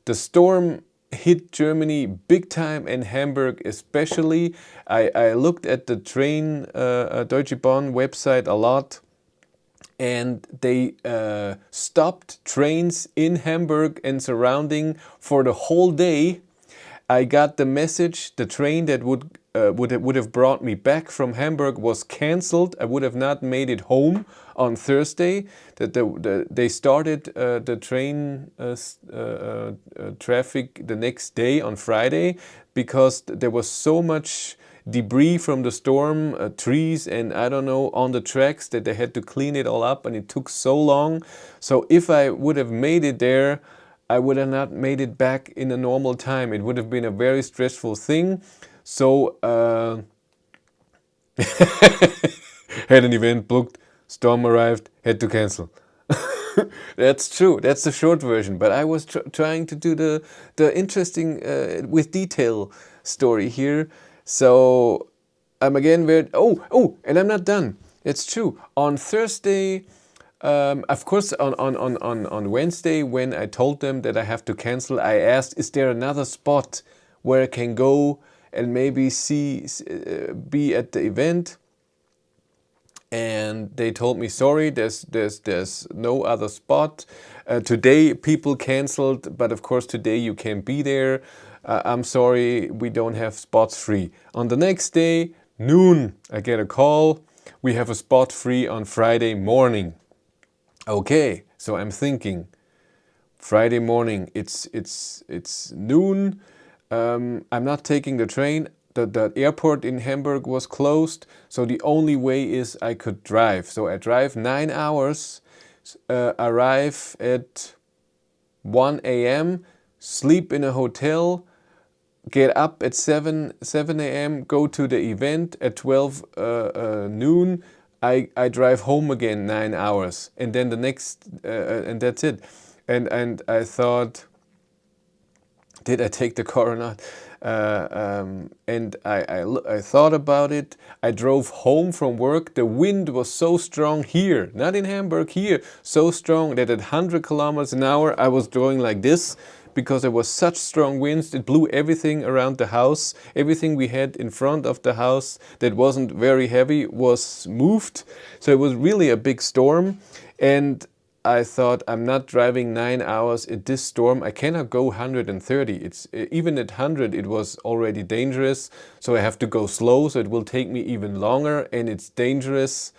the storm hit Germany big time, and Hamburg especially. I looked at the train Deutsche Bahn website a lot, and they stopped trains in Hamburg and surrounding for the whole day. I got the message the train that would have brought me back from Hamburg was cancelled. I would have not made it home on Thursday. They started the train traffic the next day on Friday because there was so much debris from the storm, trees and I don't know, on the tracks that they had to clean it all up, and it took so long. So if I would have made it there, I would have not made it back in a normal time. It would have been a very stressful thing. So had an event booked, storm arrived, had to cancel. That's true. That's the short version. But I was trying to do the interesting with detail story here. So I'm again very... and I'm not done. It's true. On Thursday, of course, on Wednesday, when I told them that I have to cancel, I asked, is there another spot where I can go and maybe be at the event? And they told me, sorry, there's no other spot. Today people canceled, but of course today you can't be there. I'm sorry, we don't have spots free. On the next day, noon, I get a call. We have a spot free on Friday morning. Okay, so I'm thinking, Friday morning, it's noon. I'm not taking the train. The airport in Hamburg was closed, so the only way is I could drive. So I drive 9 hours, arrive at 1 a.m., sleep in a hotel, get up at 7 a.m., go to the event at 12 noon. I drive home again 9 hours, and then the next, and that's it. And I thought, did I take the car or not? And I thought about it. I drove home from work. The wind was so strong here, not in Hamburg, here, so strong that at 100 kilometers an hour I was going like this, because there was such strong winds. It blew everything around the house. Everything we had in front of the house that wasn't very heavy was moved. So it was really a big storm. And I thought, I'm not driving 9 hours in this storm. I cannot go 130. It's even at 100 it was already dangerous. So I have to go slow, so it will take me even longer, and it's dangerous.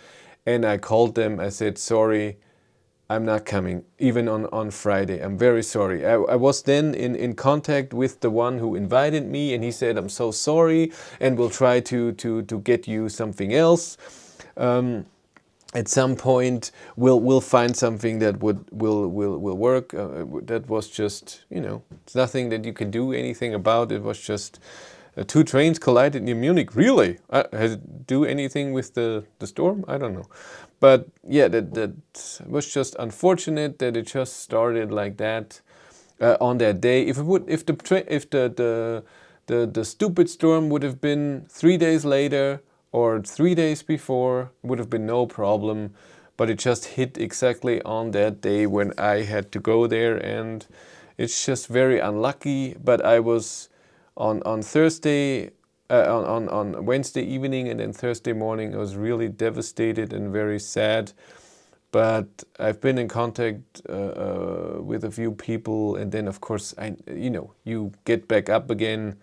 And I called them. I said, sorry, I'm not coming, even on Friday. I'm very sorry. I was then in contact with the one who invited me, and he said, I'm so sorry, and we'll try to get you something else. At some point, we'll find something that will work. That was just, it's nothing that you can do anything about. It was just two trains collided near Munich. Really? Has it do anything with the storm? I don't know. But yeah, that was just unfortunate that it just started like that on that day. If the stupid storm would have been 3 days later or 3 days before, it would have been no problem. But it just hit exactly on that day when I had to go there, and it's just very unlucky. But I was on Thursday, on Wednesday evening, and then Thursday morning I was really devastated and very sad. But I've been in contact with a few people, and then of course you get back up again.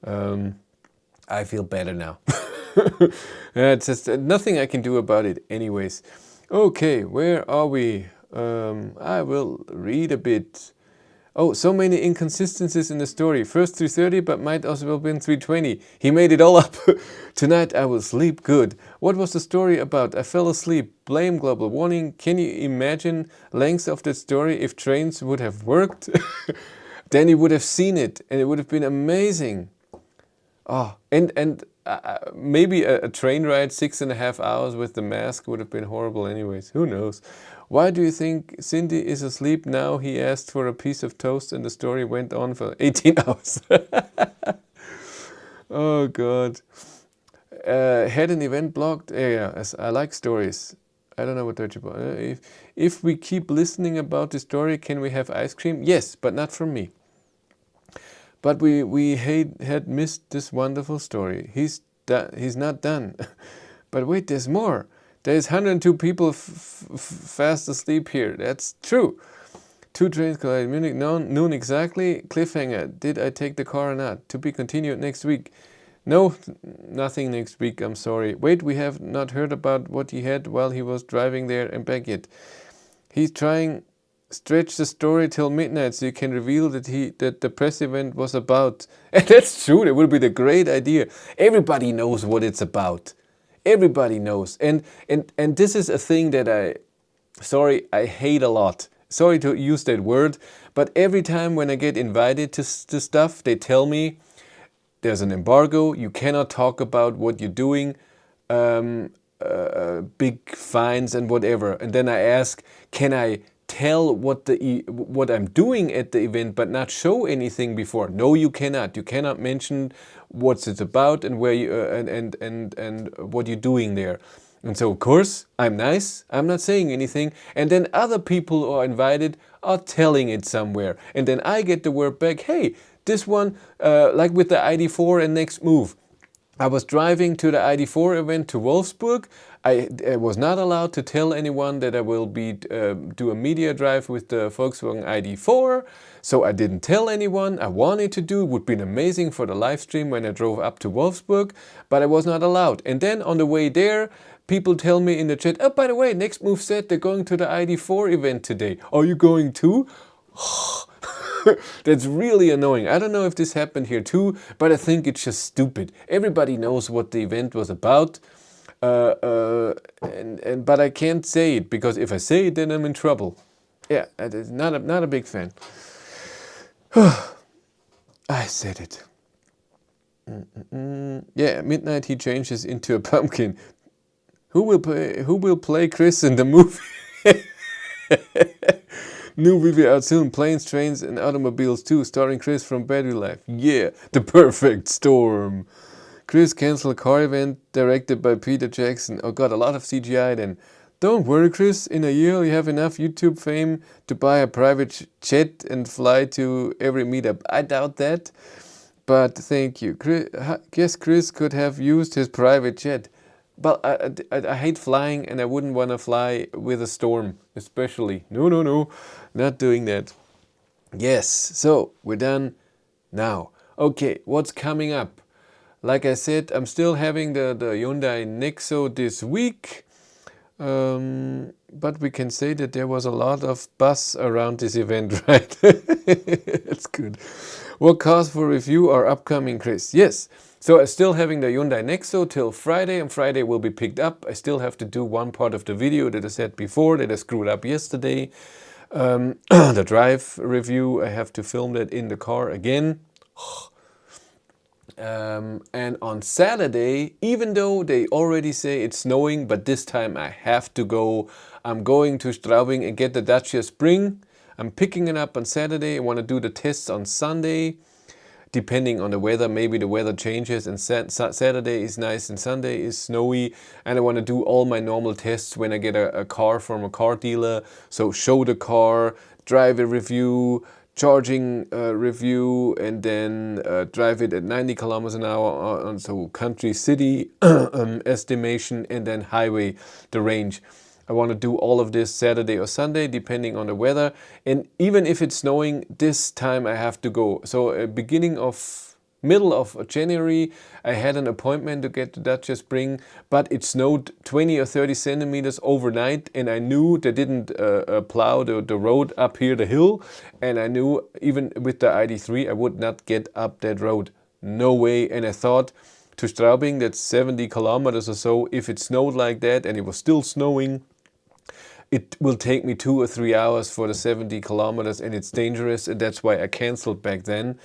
I feel better now. It's just nothing I can do about it anyways. Okay, where are we? I will read a bit. Oh, so many inconsistencies in the story. First 3:30, but might also have been 3:20. He made it all up. Tonight I will sleep good. What was the story about? I fell asleep. Blame global warming. Can you imagine length of that story if trains would have worked? Then he would have seen it, and it would have been amazing. Oh, and maybe a train ride 6.5 hours with the mask would have been horrible anyways. Who knows? Why do you think Cindy is asleep now? He asked for a piece of toast and the story went on for 18 hours. Oh God. Had an event blocked? Yeah, I like stories. I don't know what Deutsche Bahn. If we keep listening about the story, can we have ice cream? Yes, but not from me. But we had missed this wonderful story. He's not done. But wait, there's more. There's 102 people fast asleep here. That's true. Two trains collided Munich, noon exactly. Cliffhanger, did I take the car or not? To be continued next week. No, nothing next week, I'm sorry. Wait, we have not heard about what he had while he was driving there and back yet. He's trying stretch the story till midnight so you can reveal that the press event was about. And that's true, that would be the great idea. Everybody knows what it's about. Everybody knows. And this is a thing that I hate a lot. Sorry to use that word, but every time when I get invited to stuff, they tell me there's an embargo, you cannot talk about what you're doing, big fines and whatever. And then I ask, can I tell what I'm doing at the event but not show anything before? No, you cannot. You cannot mention what it's about and where you and what you're doing there. And so, of course, I'm nice, I'm not saying anything, and then other people who are invited are telling it somewhere. And then I get the word back, hey, this one, like with the ID4 and Next Move. I was driving to the ID4 event to Wolfsburg. I was not allowed to tell anyone that I will be do a media drive with the Volkswagen ID4. So I didn't tell anyone. I wanted to do. It would have been amazing for the live stream when I drove up to Wolfsburg, but I was not allowed. And then on the way there, people tell me in the chat, oh, by the way, Next Move said they're going to the ID4 event today. Are you going too? That's really annoying. I don't know if this happened here too, but I think it's just stupid. Everybody knows what the event was about, but I can't say it, because if I say it, then I'm in trouble. Yeah, I'm not a big fan. I said it. Yeah, at midnight he changes into a pumpkin. Who will play Chris in the movie? New movie out soon. Planes, Trains and Automobiles 2, starring Chris from Battery Life. Yeah, the perfect storm. Chris cancelled car event directed by Peter Jackson. Oh god, a lot of CGI then. Don't worry, Chris. In a year you have enough YouTube fame to buy a private jet and fly to every meetup. I doubt that, but thank you. Guess Chris could have used his private jet. But I hate flying, and I wouldn't want to fly with a storm, especially. No, not doing that. Yes, so we're done now. Okay, what's coming up? Like I said, I'm still having the Hyundai Nexo this week. But we can say that there was a lot of buzz around this event, right? That's good. What cars for review are upcoming, Chris? Yes. So I'm still having the Hyundai Nexo till Friday, and Friday will be picked up. I still have to do one part of the video that I said before that I screwed up yesterday. The drive review, I have to film that in the car again. And on Saturday, even though they already say it's snowing, but this time I have to go. I'm going to Straubing and get the Dacia Spring. I'm picking it up on Saturday. I want to do the tests on Sunday. Depending on the weather, maybe the weather changes and Saturday is nice and Sunday is snowy, and I want to do all my normal tests when I get a car from a car dealer. So show the car, drive a review, charging review, and then drive it at 90 kilometers an hour on so country city estimation, and then highway, the range. I want to do all of this Saturday or Sunday, depending on the weather. And even if it's snowing, this time I have to go. So middle of January, I had an appointment to get the Dacia Spring, but it snowed 20 or 30 centimeters overnight, and I knew they didn't plow the road up here, the hill, and I knew even with the ID3, I would not get up that road. No way. And I thought, to Straubing, that's 70 kilometers or so. If it snowed like that and it was still snowing, it will take me 2 or 3 hours for the 70 kilometers, and it's dangerous, and that's why I canceled back then.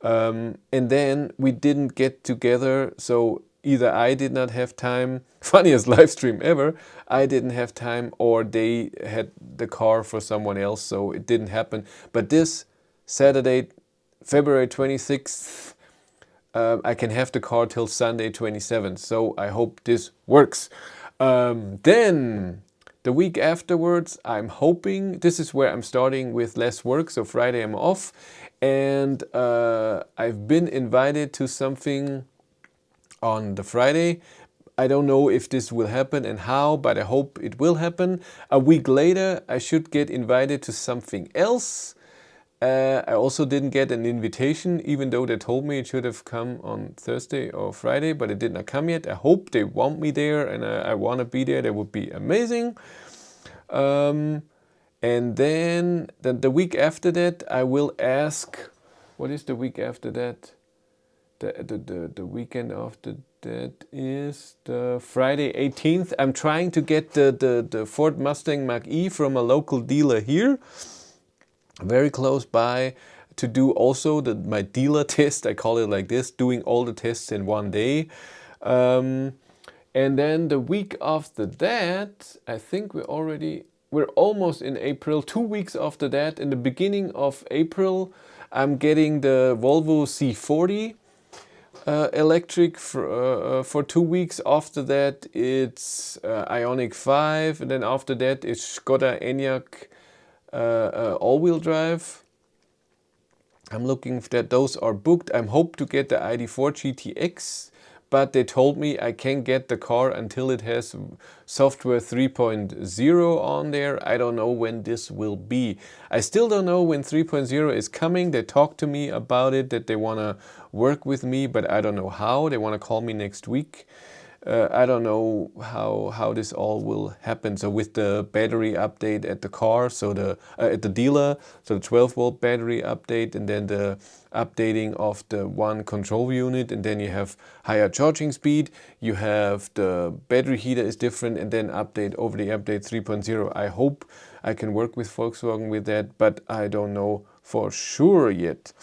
And then we didn't get together, so either I did not have time, funniest live stream ever, I didn't have time, or they had the car for someone else, so it didn't happen. But this Saturday, February 26th, I can have the car till Sunday 27th, so I hope this works. Then the week afterwards, I'm hoping, this is where I'm starting with less work, so Friday I'm off, and I've been invited to something on the Friday. I don't know if this will happen and how, but I hope it will happen. A week later, I should get invited to something else. I also didn't get an invitation, even though they told me it should have come on Thursday or Friday, but it did not come yet. I hope they want me there, and I want to be there. That would be amazing. And then the week after that, I will ask, what is the week after that? The weekend after that is the Friday 18th. I'm trying to get the Ford Mustang Mach-E from a local dealer here, very close by, to do also my dealer test. I call it like this, doing all the tests in one day. And then the week after that, I think we're almost in April. 2 weeks after that, in the beginning of April, I'm getting the Volvo C40 electric for 2 weeks. After that, it's Ioniq 5, and then after that, it's Skoda Enyaq all-wheel drive. I'm looking for that. Those are booked. I'm hope to get the ID4 GTX, but they told me I can't get the car until it has software 3.0 on there. I don't know when this will be. I still don't know when 3.0 is coming. They talked to me about it, that they want to work with me, but I don't know how. They want to call me next week. I don't know how this all will happen. So with the battery update at the car, so at the dealer, so the 12-volt battery update, and then the updating of the one control unit, and then you have higher charging speed, you have the battery heater is different, and then over the update 3.0. I hope I can work with Volkswagen with that, but I don't know for sure yet.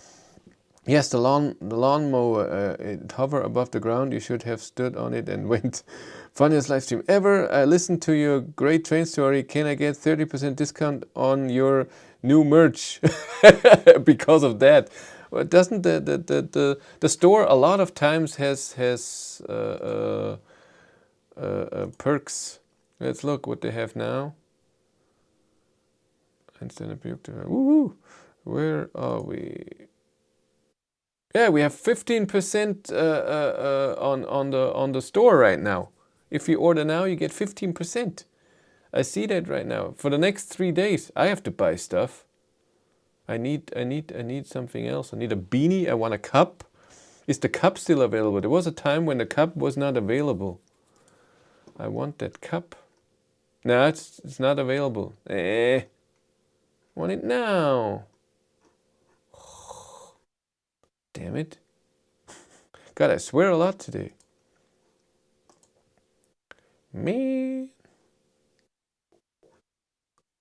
Yes, the lawnmower, it hover above the ground. You should have stood on it and went. Funniest live stream ever. I listened to your great train story. Can I get 30% discount on your new merch? Because of that. Well, doesn't the store a lot of times has perks? Let's look what they have now. Instant woohoo! Where are we? Yeah, we have 15% on the store right now. If you order now, you get 15%. I see that right now. For the next 3 days, I have to buy stuff. I need something else. I need a beanie. I want a cup. Is the cup still available? There was a time when the cup was not available. I want that cup. No, it's not available. I want it now. Damn it. God, I swear a lot today. Man.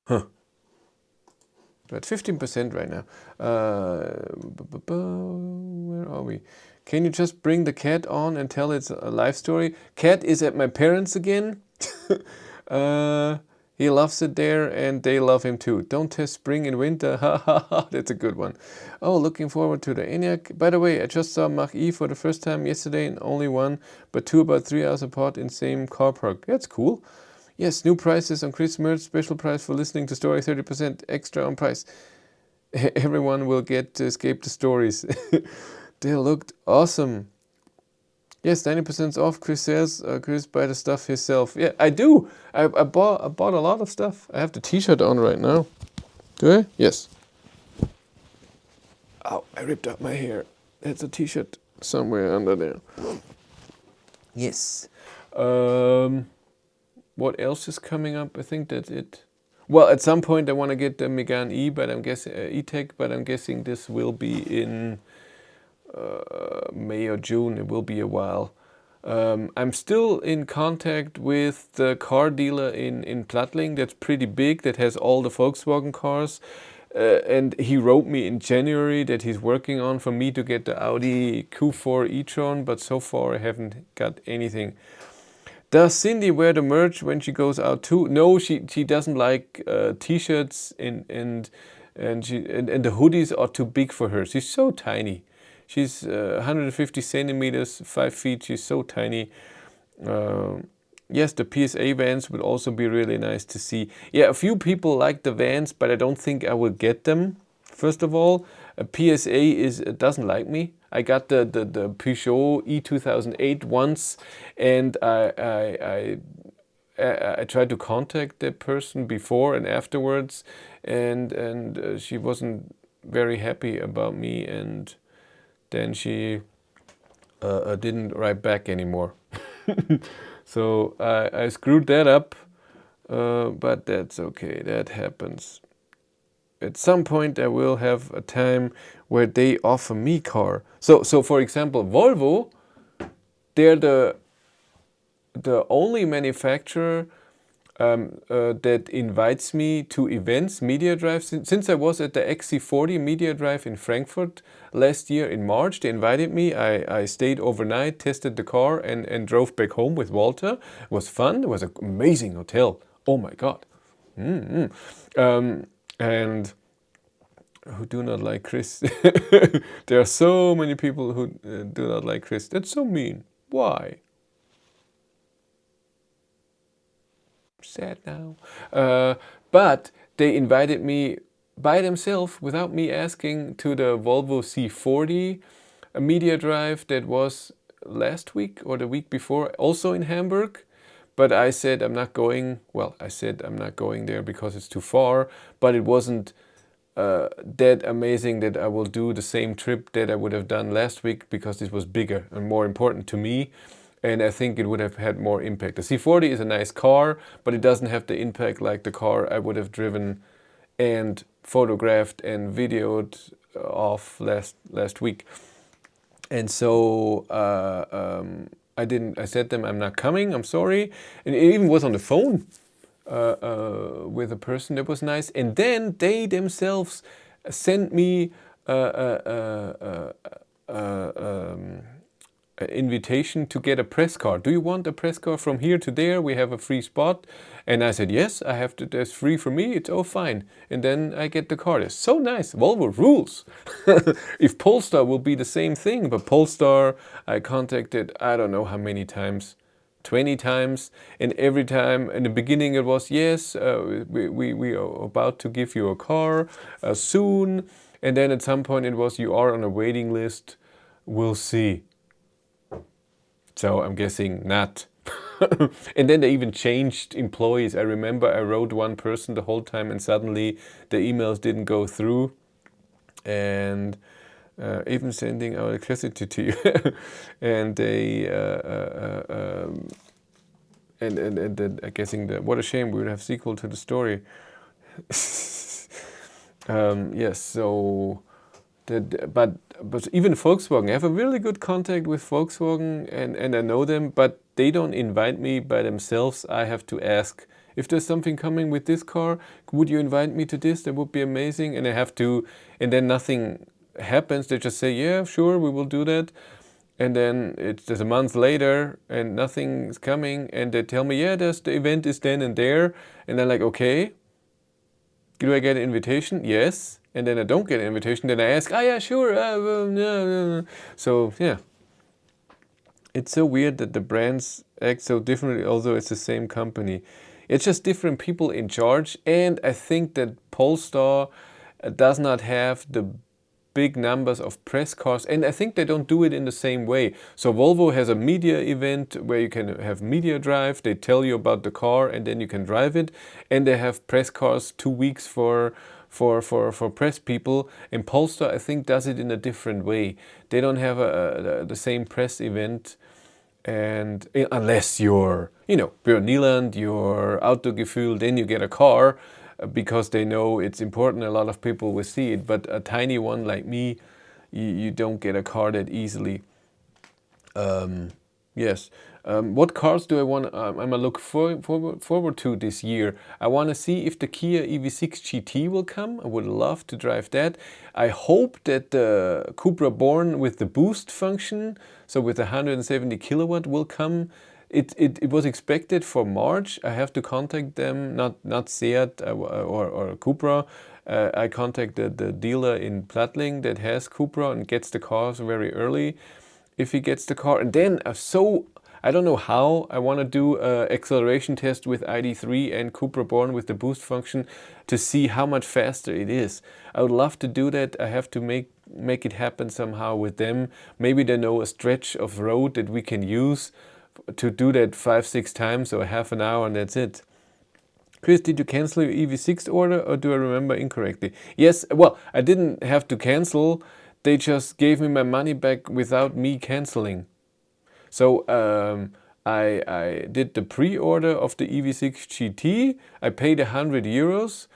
Huh. But 15% right now. Where are we? Can you just bring the cat on and tell it's a life story? Cat is at my parents again. He loves it there, and they love him too. Don't test spring and winter. Ha ha ha. That's a good one. Oh, looking forward to the Enyaq. By the way, I just saw Mach-E for the first time yesterday, and only one, but two about 3 hours apart in same car park. That's cool. Yes, new prices on Chris merch. Special price for listening to story. 30% extra on price. Everyone will get to escape the stories. They looked awesome. Yes, 90% off. Chris says, Chris buy the stuff himself. Yeah, I do. I bought a lot of stuff. I have the t-shirt on right now. Do I? Yes. Oh, I ripped out my hair. There's a t-shirt somewhere under there. Yes. What else is coming up? I think that's it. Well, at some point I want to get the Megane E, but I'm guessing E-Tech, but I'm guessing this will be in May or June. It will be a while. I'm still in contact with the car dealer in Plattling that's pretty big, that has all the Volkswagen cars. And he wrote me in January that he's working on for me to get the Audi Q4 e-tron, but so far I haven't got anything. Does Cindy wear the merch when she goes out too? No, she doesn't like t-shirts, and the hoodies are too big for her. She's so tiny. She's 150 centimeters, 5 feet. She's so tiny. Yes, the PSA vans would also be really nice to see. Yeah, a few people like the vans, but I don't think I will get them. First of all, a PSA doesn't like me. I got the Peugeot E2008 once, and I tried to contact the person before and afterwards, and she wasn't very happy about me, and then she didn't write back anymore. So I screwed that up, but that's okay. That happens. At some point, I will have a time where they offer me car. So for example, Volvo, they're the only manufacturer that invites me to events, media drives. Since I was at the XC40 media drive in Frankfurt last year in March, they invited me. I stayed overnight, tested the car, and drove back home with Walter. It was fun. It was an amazing hotel. Oh my God. And who do not like Chris. There are so many people who do not like Chris. That's so mean. Why? Sad now. But they invited me by themselves without me asking to the Volvo C40 a media drive that was last week or the week before, also in Hamburg. But I said I'm not going. Well, I said I'm not going there because it's too far. But it wasn't that amazing that I will do the same trip that I would have done last week, because this was bigger and more important to me. And I think it would have had more impact. The C40 is a nice car, but it doesn't have the impact like the car I would have driven and photographed and videoed off last week. And so I didn't. I said to them, I'm not coming. I'm sorry. And it even was on the phone with a person that was nice. And then they themselves sent me an invitation to get a press car. Do you want a press car from here to there? We have a free spot. And I said, yes, I have to. That's free for me. It's all fine. And then I get the car. It's so nice. Volvo rules. If Polestar will be the same thing, but Polestar, I contacted, I don't know how many times. 20 times, and every time in the beginning it was yes, we are about to give you a car soon, and then at some point it was you are on a waiting list, we'll see. So I'm guessing not. And then they even changed employees. I remember I wrote one person the whole time, and suddenly the emails didn't go through, and even sending our electricity to you. And they and I'm guessing that what a shame, we would have sequel to the story. Yes, so that, but even Volkswagen, I have a really good contact with Volkswagen, and I know them, but they don't invite me by themselves. I have to ask, if there's something coming with this car, would you invite me to this? That would be amazing. And I have to, and then nothing happens. They just say, yeah, sure, we will do that. And then there's a month later and nothing's coming, and they tell me, yeah, the event is then and there. And I'm like, okay, do I get an invitation? Yes. And then I don't get an invitation. Then I ask, oh yeah, sure. No. So yeah, it's so weird that the brands act so differently, although it's the same company. It's just different people in charge. And I think that Polestar does not have the big numbers of press cars, and I think they don't do it in the same way. So Volvo has a media event where you can have media drive, they tell you about the car and then you can drive it, and they have press cars 2 weeks for press people. And Polestar, I think, does it in a different way. They don't have the same press event, and unless you're, Björn Nyland, you're Autogefühl, then you get a car, because they know it's important. A lot of people will see it, but a tiny one like me, you don't get a car that easily. Yes. What cars do I want? I'm gonna look forward to this year. I want to see if the Kia EV6 GT will come. I would love to drive that. I hope that the Cupra Born with the boost function, so with the 170 kilowatt, will come. It was expected for March. I have to contact them, not Seat or Cupra. I contacted the dealer in Plattling that has Cupra and gets the cars very early, if he gets the car. And then I don't know how, I want to do an acceleration test with ID.3 and Cupra Born with the boost function to see how much faster it is. I would love to do that. I have to make make it happen somehow with them. Maybe they know a stretch of road that we can use to do that 5-6 times or half an hour and that's it. Chris, did you cancel your EV6 order or do I remember incorrectly? Yes, well, I didn't have to cancel. They just gave me my money back without me canceling. So I did the pre-order of the EV6 GT. I paid 100 euros.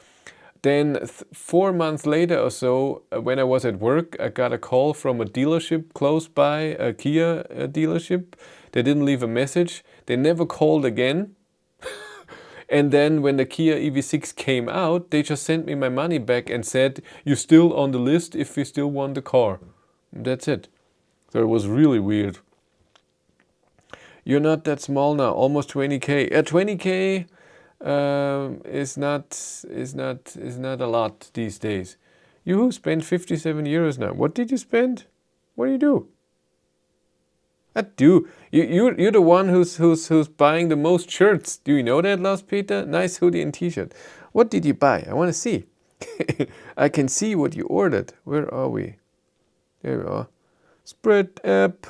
Then 4 months later or so, when I was at work, I got a call from a dealership close by, a Kia dealership. They didn't leave a message. They never called again. And then when the Kia EV6 came out, they just sent me my money back and said, you're still on the list if you still want the car. That's it. So it was really weird. You're not that small now, almost 20K. 20K is not a lot these days. You spent 57 euros now. What did you spend? What do you do? You're the one who's buying the most shirts. Do you know that, Lars Peter? Nice hoodie and t-shirt. What did you buy? I want to see. I can see what you ordered. Where are we? There we are. Spread app.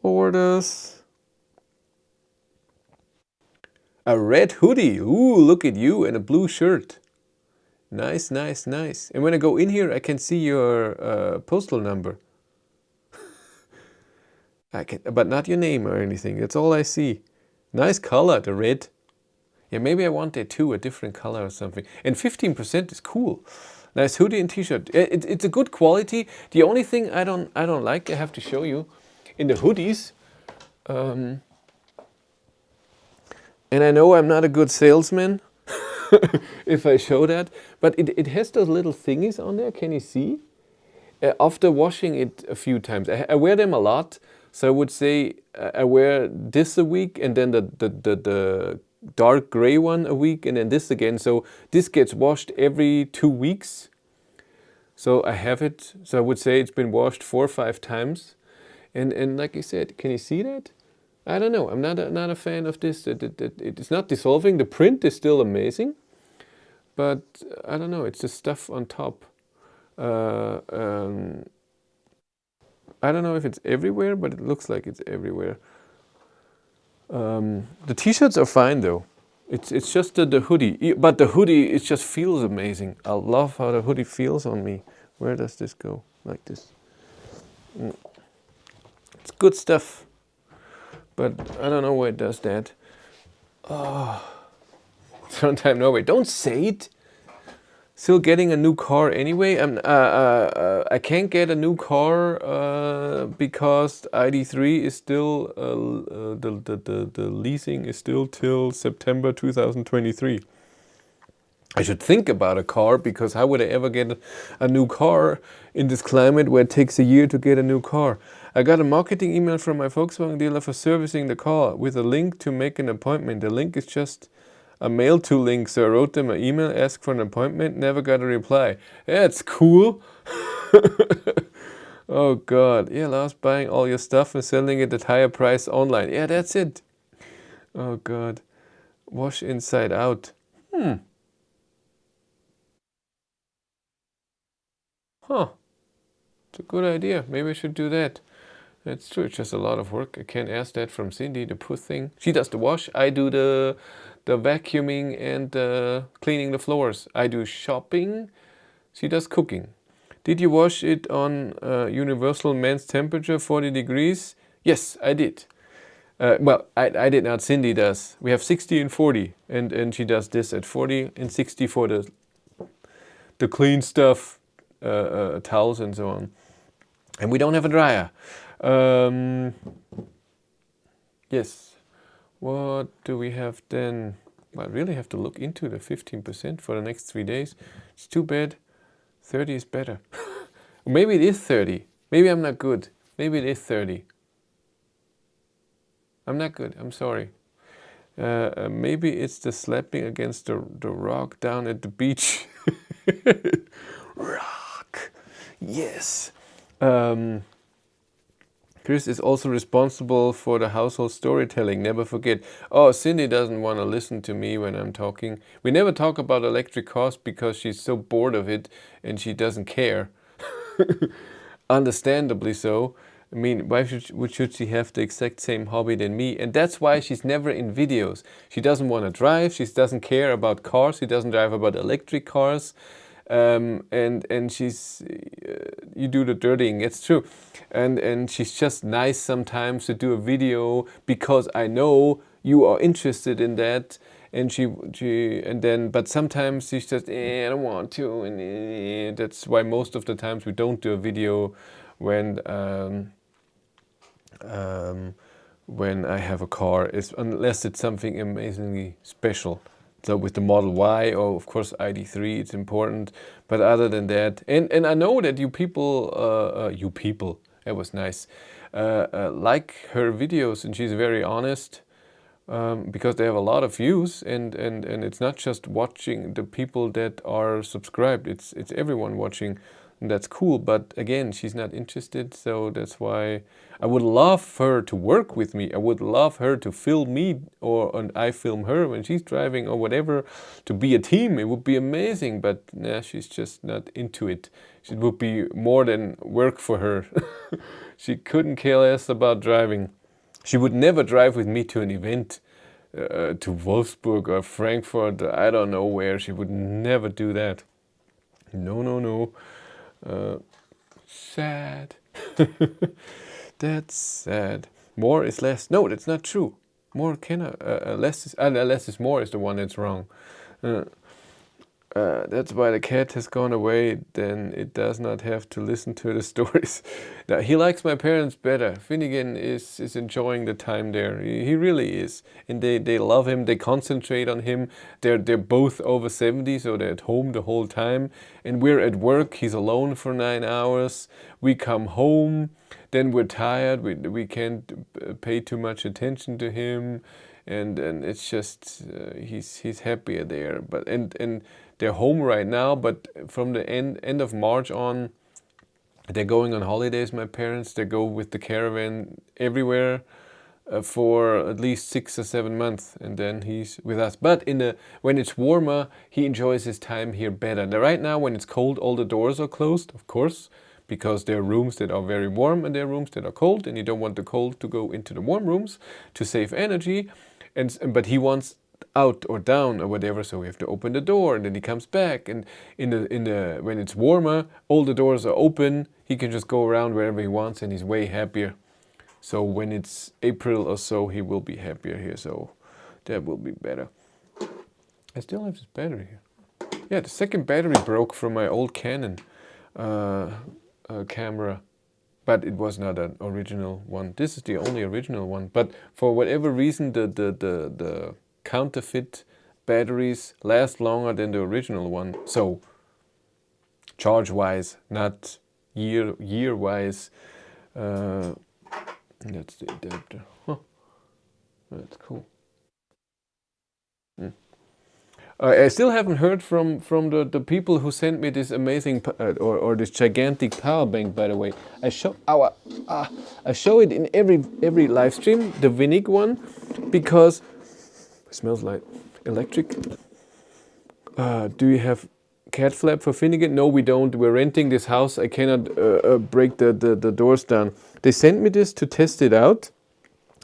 Orders. A red hoodie. Ooh, look at you, and a blue shirt. Nice, nice, nice. And when I go in here, I can see your postal number. But not your name or anything. That's all I see. Nice color, the red. Yeah, maybe I want that too, a different color or something. And 15% is cool. Nice hoodie and t-shirt. It's a good quality. The only thing I don't like, I have to show you, in the hoodies. And I know I'm not a good salesman if I show that, but it has those little thingies on there. Can you see? After washing it a few times, I wear them a lot. So I would say I wear this a week and then the dark gray one a week and then this again. So this gets washed every 2 weeks. So I have it. So I would say it's been washed 4 or 5 times. And like I said, can you see that? I don't know. I'm not a fan of this. It's not dissolving. The print is still amazing. But I don't know. It's the stuff on top. I don't know if it's everywhere, but it looks like it's everywhere. The t-shirts are fine though. It's just the hoodie. But the hoodie, it just feels amazing. I love how the hoodie feels on me. Where does this go? Like this. It's good stuff. But I don't know why it does that. Oh. Sometime Norway. Don't say it. Still getting a new car anyway. I can't get a new car because ID3 is still the leasing is still till September 2023. I should think about a car because how would I ever get a new car in this climate where it takes a year to get a new car? I got a marketing email from my Volkswagen dealer for servicing the car with a link to make an appointment. The link is just a mail to link, so I wrote them an email, asked for an appointment, never got a reply. That's cool. Oh God, yeah, Lars, buying all your stuff and selling it at higher price online. Yeah, that's it. Oh God, wash inside out. Huh, it's a good idea. Maybe I should do that. That's true, it's just a lot of work. I can't ask that from Cindy, the poor thing. She does the wash, I do the vacuuming and cleaning the floors. I do shopping, she does cooking. Did you wash it on universal men's temperature, 40 degrees? Yes, I did. Well, I did not, Cindy does. We have 60 and 40, and she does this at 40 and 60 for the clean stuff, towels and so on. And we don't have a dryer. Yes. What do we have then? Well, I really have to look into the 15% for the next 3 days. It's too bad. 30 is better. Maybe it is 30. Maybe I'm not good. Maybe it is 30. I'm not good. I'm sorry. Maybe it's the slapping against the rock down at the beach. Rock. Yes. Chris is also responsible for the household storytelling. Never forget. Oh, Cindy doesn't want to listen to me when I'm talking. We never talk about electric cars because she's so bored of it and she doesn't care. Understandably so. I mean, why should she have the exact same hobby than me? And that's why she's never in videos. She doesn't want to drive. She doesn't care about cars. She doesn't drive about electric cars. And she's you do the dirtying. It's true. And she's just nice sometimes to do a video because I know you are interested in that. And but sometimes she's just I don't want to, and that's why most of the times we don't do a video when I have a car, unless it's something amazingly special. So with the Model Y or of course ID3, it's important. But other than that, and I know that you people, that was nice, like her videos, and she's very honest. Because they have a lot of views, and it's not just watching the people that are subscribed, it's everyone watching, and that's cool. But again, she's not interested, so that's why I would love her to work with me. I would love her to film me, and I film her when she's driving or whatever, to be a team. It would be amazing, but nah, she's just not into it. It would be more than work for her. She couldn't care less about driving. She would never drive with me to an event, to Wolfsburg or Frankfurt, I don't know where. She would never do that. No, no, no. Sad. That's sad. More is less. No, that's not true. More cannot. Less is more is the one that's wrong. That's why the cat has gone away, then it does not have to listen to the stories. Now, he likes my parents better. Finnegan is enjoying the time there. He really is. And they love him, they concentrate on him. They're both over 70, so they're at home the whole time. And we're at work, he's alone for 9 hours. We come home, then we're tired, we can't pay too much attention to him. And it's just, he's happier there. But and they're home right now, but from the end of March on, they're going on holidays, my parents. They go with the caravan everywhere for at least 6 or 7 months, and then he's with us. But when it's warmer, he enjoys his time here better. Now, right now, when it's cold, all the doors are closed, of course, because there are rooms that are very warm and there are rooms that are cold, and you don't want the cold to go into the warm rooms to save energy. But he wants out or down or whatever, so we have to open the door, and then he comes back, and when it's warmer, all the doors are open. He can just go around wherever he wants, and he's way happier. So when it's April or so, he will be happier here, so that will be better. I still have this battery here. Yeah, the second battery broke from my old Canon camera, but it was not an original one. This is the only original one, but for whatever reason, the counterfeit batteries last longer than the original one. So charge-wise, not year-wise. That's the adapter. Huh. That's cool. I still haven't heard from the people who sent me this amazing or this gigantic power bank. By the way, I show it in every live stream, the Vinig one, because it smells like electric. Do you have cat flap for Finnegan? No, we don't. We're renting this house. I cannot break the doors down. They sent me this to test it out.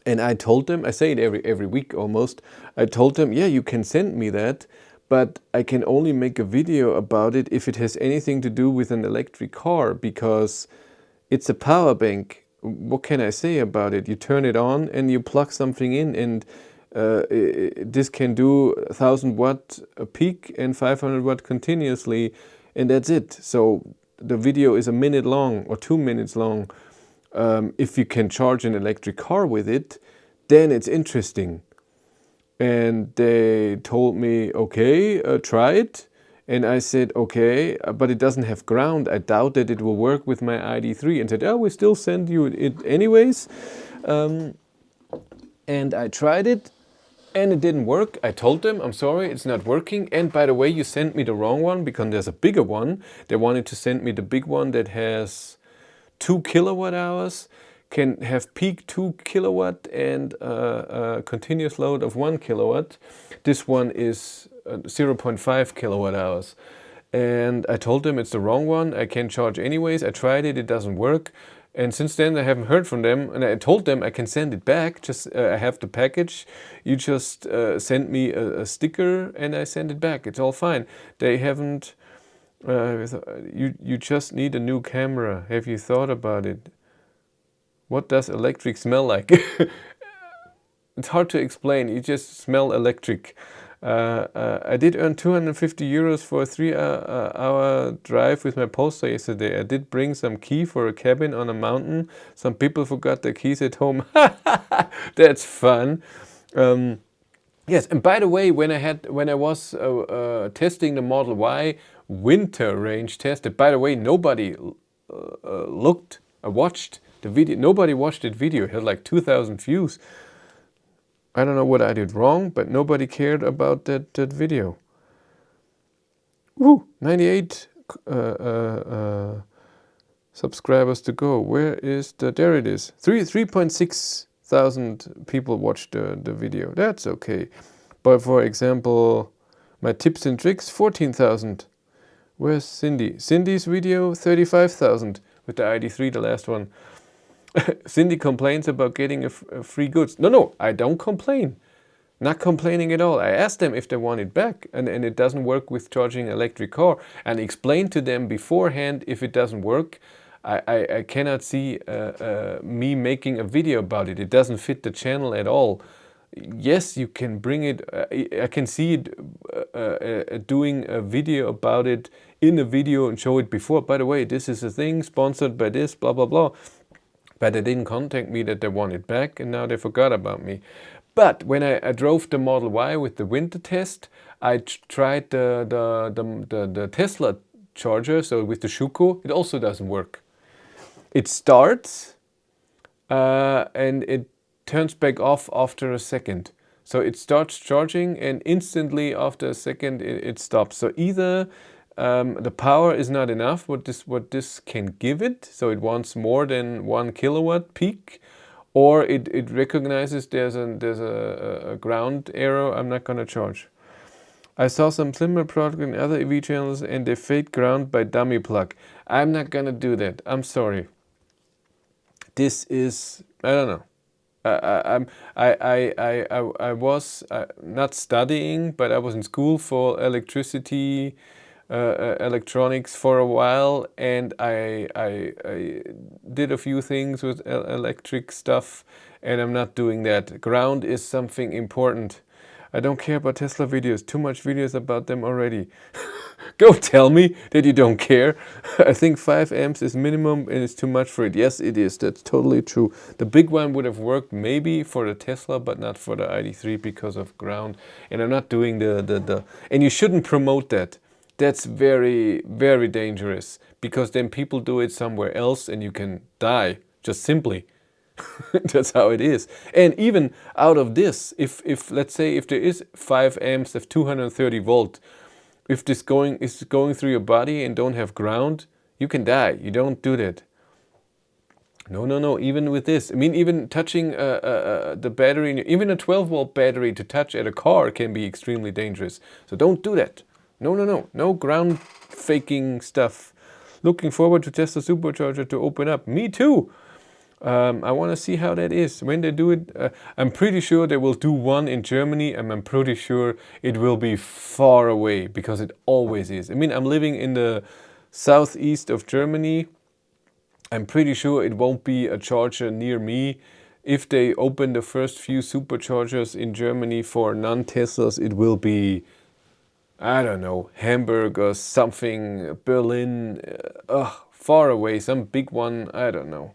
And I told them, I say it every week almost, I told them, yeah, you can send me that, but I can only make a video about it if it has anything to do with an electric car, because it's a power bank. What can I say about it? You turn it on and you plug something in, and this can do 1000 watt a peak and 500 watt continuously, and that's it. So the video is 1 minute long or 2 minutes long. If you can charge an electric car with it, then it's interesting. And they told me, okay, try it. And I said, okay, but it doesn't have ground. I doubt that it will work with my ID3. And said, oh, we still send you it anyways. And I tried it, and it didn't work. I told them, I'm sorry, it's not working. And by the way, you sent me the wrong one, because there's a bigger one. They wanted to send me the big one that has 2 kilowatt hours. can have peak 2 kilowatt and a continuous load of 1 kilowatt. This one is 0.5 kilowatt hours. And I told them it's the wrong one. I can't charge anyways. I tried it, it doesn't work. And since then I haven't heard from them. And I told them I can send it back. Just I have the package. You just send me a sticker and I send it back. It's all fine. They haven't. You just need a new camera. Have you thought about it? What does electric smell like? It's hard to explain. You just smell electric. I did earn 250 euros for a 3-hour drive with my Polestar yesterday. I did bring some key for a cabin on a mountain. Some people forgot their keys at home. That's fun. Yes, and by the way, when I was testing the Model Y winter range tested, by the way, nobody watched the video. Nobody watched that video. It had like 2,000 views. I don't know what I did wrong, but nobody cared about that video. Woo! 98 subscribers to go. Where is the... There it is. 3.6 thousand people watched the video. That's okay. But for example, my tips and tricks, 14,000. Where's Cindy? Cindy's video, 35,000 with the ID3, the last one. Cindy complains about getting a free goods. No, I don't complain. Not complaining at all. I asked them if they want it back, and it doesn't work with charging an electric car, and explained to them beforehand if it doesn't work. I cannot see me making a video about it. It doesn't fit the channel at all. Yes, you can bring it. I can see it doing a video about it in a video and show it before. By the way, this is a thing sponsored by this, blah, blah, blah. But they didn't contact me that they want it back, and now they forgot about me. But when I drove the Model Y with the winter test, I tried the Tesla charger, so with the Schuko, it also doesn't work. It starts and it turns back off after a second. So it starts charging and instantly after a second it stops. So either the power is not enough, what this can give it, so it wants more than 1 kilowatt peak, or it recognizes there's a ground error. I'm not gonna charge. I saw some similar product in other EV channels and they fade ground by dummy plug. I'm not gonna do that. I'm sorry. This is, I don't know. I was not studying, but I was in school for electricity, electronics for a while, and I did a few things with electric stuff, and I'm not doing that. Ground is something important. I don't care about Tesla videos. Too much videos about them already. Go tell me that you don't care. I think 5 amps is minimum and it's too much for it. Yes, it is. That's totally true. The big one would have worked maybe for the Tesla, but not for the ID3 because of ground. And I'm not doing the... And you shouldn't promote that. That's very, very dangerous, because then people do it somewhere else and you can die, just simply. That's how it is. And even out of this, if let's say if there is 5 amps of 230 volt, if this is going through your body and don't have ground, you can die. You don't do that. No. Even with this, I mean, even touching the battery, even a 12 volt battery to touch at a car can be extremely dangerous. So don't do that. No ground faking stuff. Looking forward to Tesla supercharger to open up. Me too. I want to see how that is. When they do it, I'm pretty sure they will do one in Germany, and I'm pretty sure it will be far away, because it always is. I mean, I'm living in the southeast of Germany. I'm pretty sure it won't be a charger near me. If they open the first few superchargers in Germany for non-Teslas, it will be, I don't know, Hamburg or something, Berlin, far away, some big one, I don't know.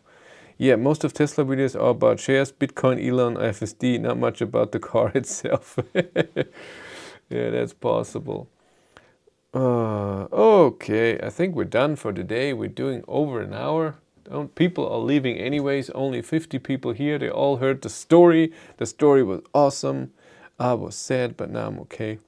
Yeah, most of Tesla videos are about shares, Bitcoin, Elon, FSD, not much about the car itself. Yeah, that's possible. Okay, I think we're done for today. We're doing over an hour. People are leaving anyways, only 50 people here. They all heard the story. The story was awesome. I was sad, but now I'm okay.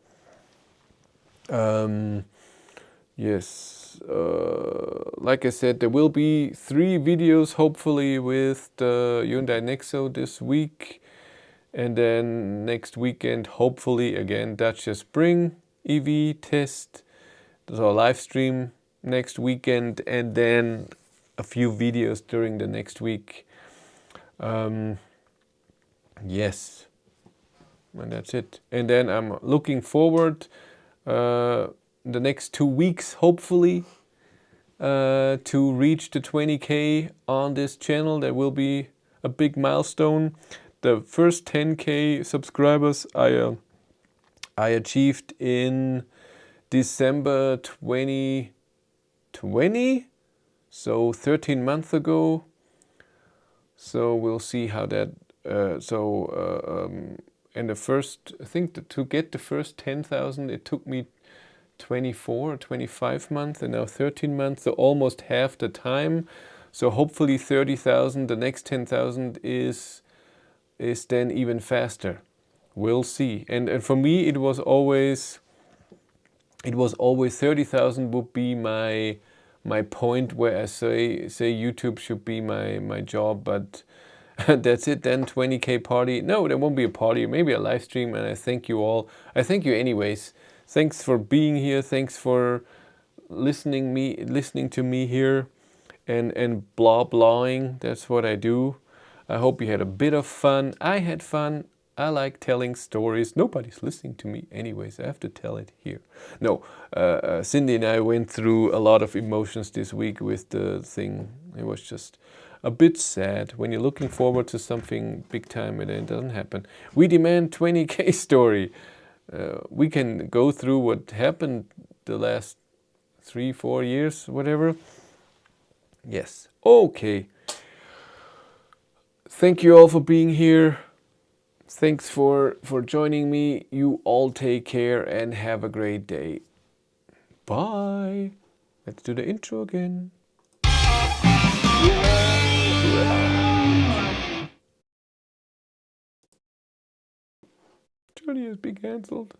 Yes. like I said, there will be 3 videos hopefully with the Hyundai Nexo this week. And then next weekend, hopefully again, Dacia Spring EV test. So live stream next weekend, and then a few videos during the next week. Yes, and that's it. And then I'm looking forward the next 2 weeks, hopefully, to reach the 20K on this channel. That will be a big milestone. The first 10K subscribers I achieved in December 2020, so 13 months ago. So we'll see how that. And the first, I think to get the first 10,000, it took me 24 or 25 months, and now 13 months, so almost half the time. So hopefully 30,000, the next 10,000 is then even faster. We'll see. And for me, it was always 30,000 would be my point where I say YouTube should be my job, but that's it then. 20K party. No, there won't be a party, maybe a live stream. And I thank you all. I thank you anyways. Thanks for being here. Thanks for listening to me here and blahing. That's what I do. I hope you had a bit of fun. I had fun. I like telling stories. Nobody's listening to me anyways. I have to tell it here. No, Cindy and I went through a lot of emotions this week with the thing. It was just a bit sad when you're looking forward to something big time and then it doesn't happen. We demand 20K story. We can go through what happened the last 3-4 years, whatever. Yes. Okay. Thank you all for being here. Thanks for joining me. You all take care and have a great day. Bye. Let's do the intro again. Journey has been cancelled.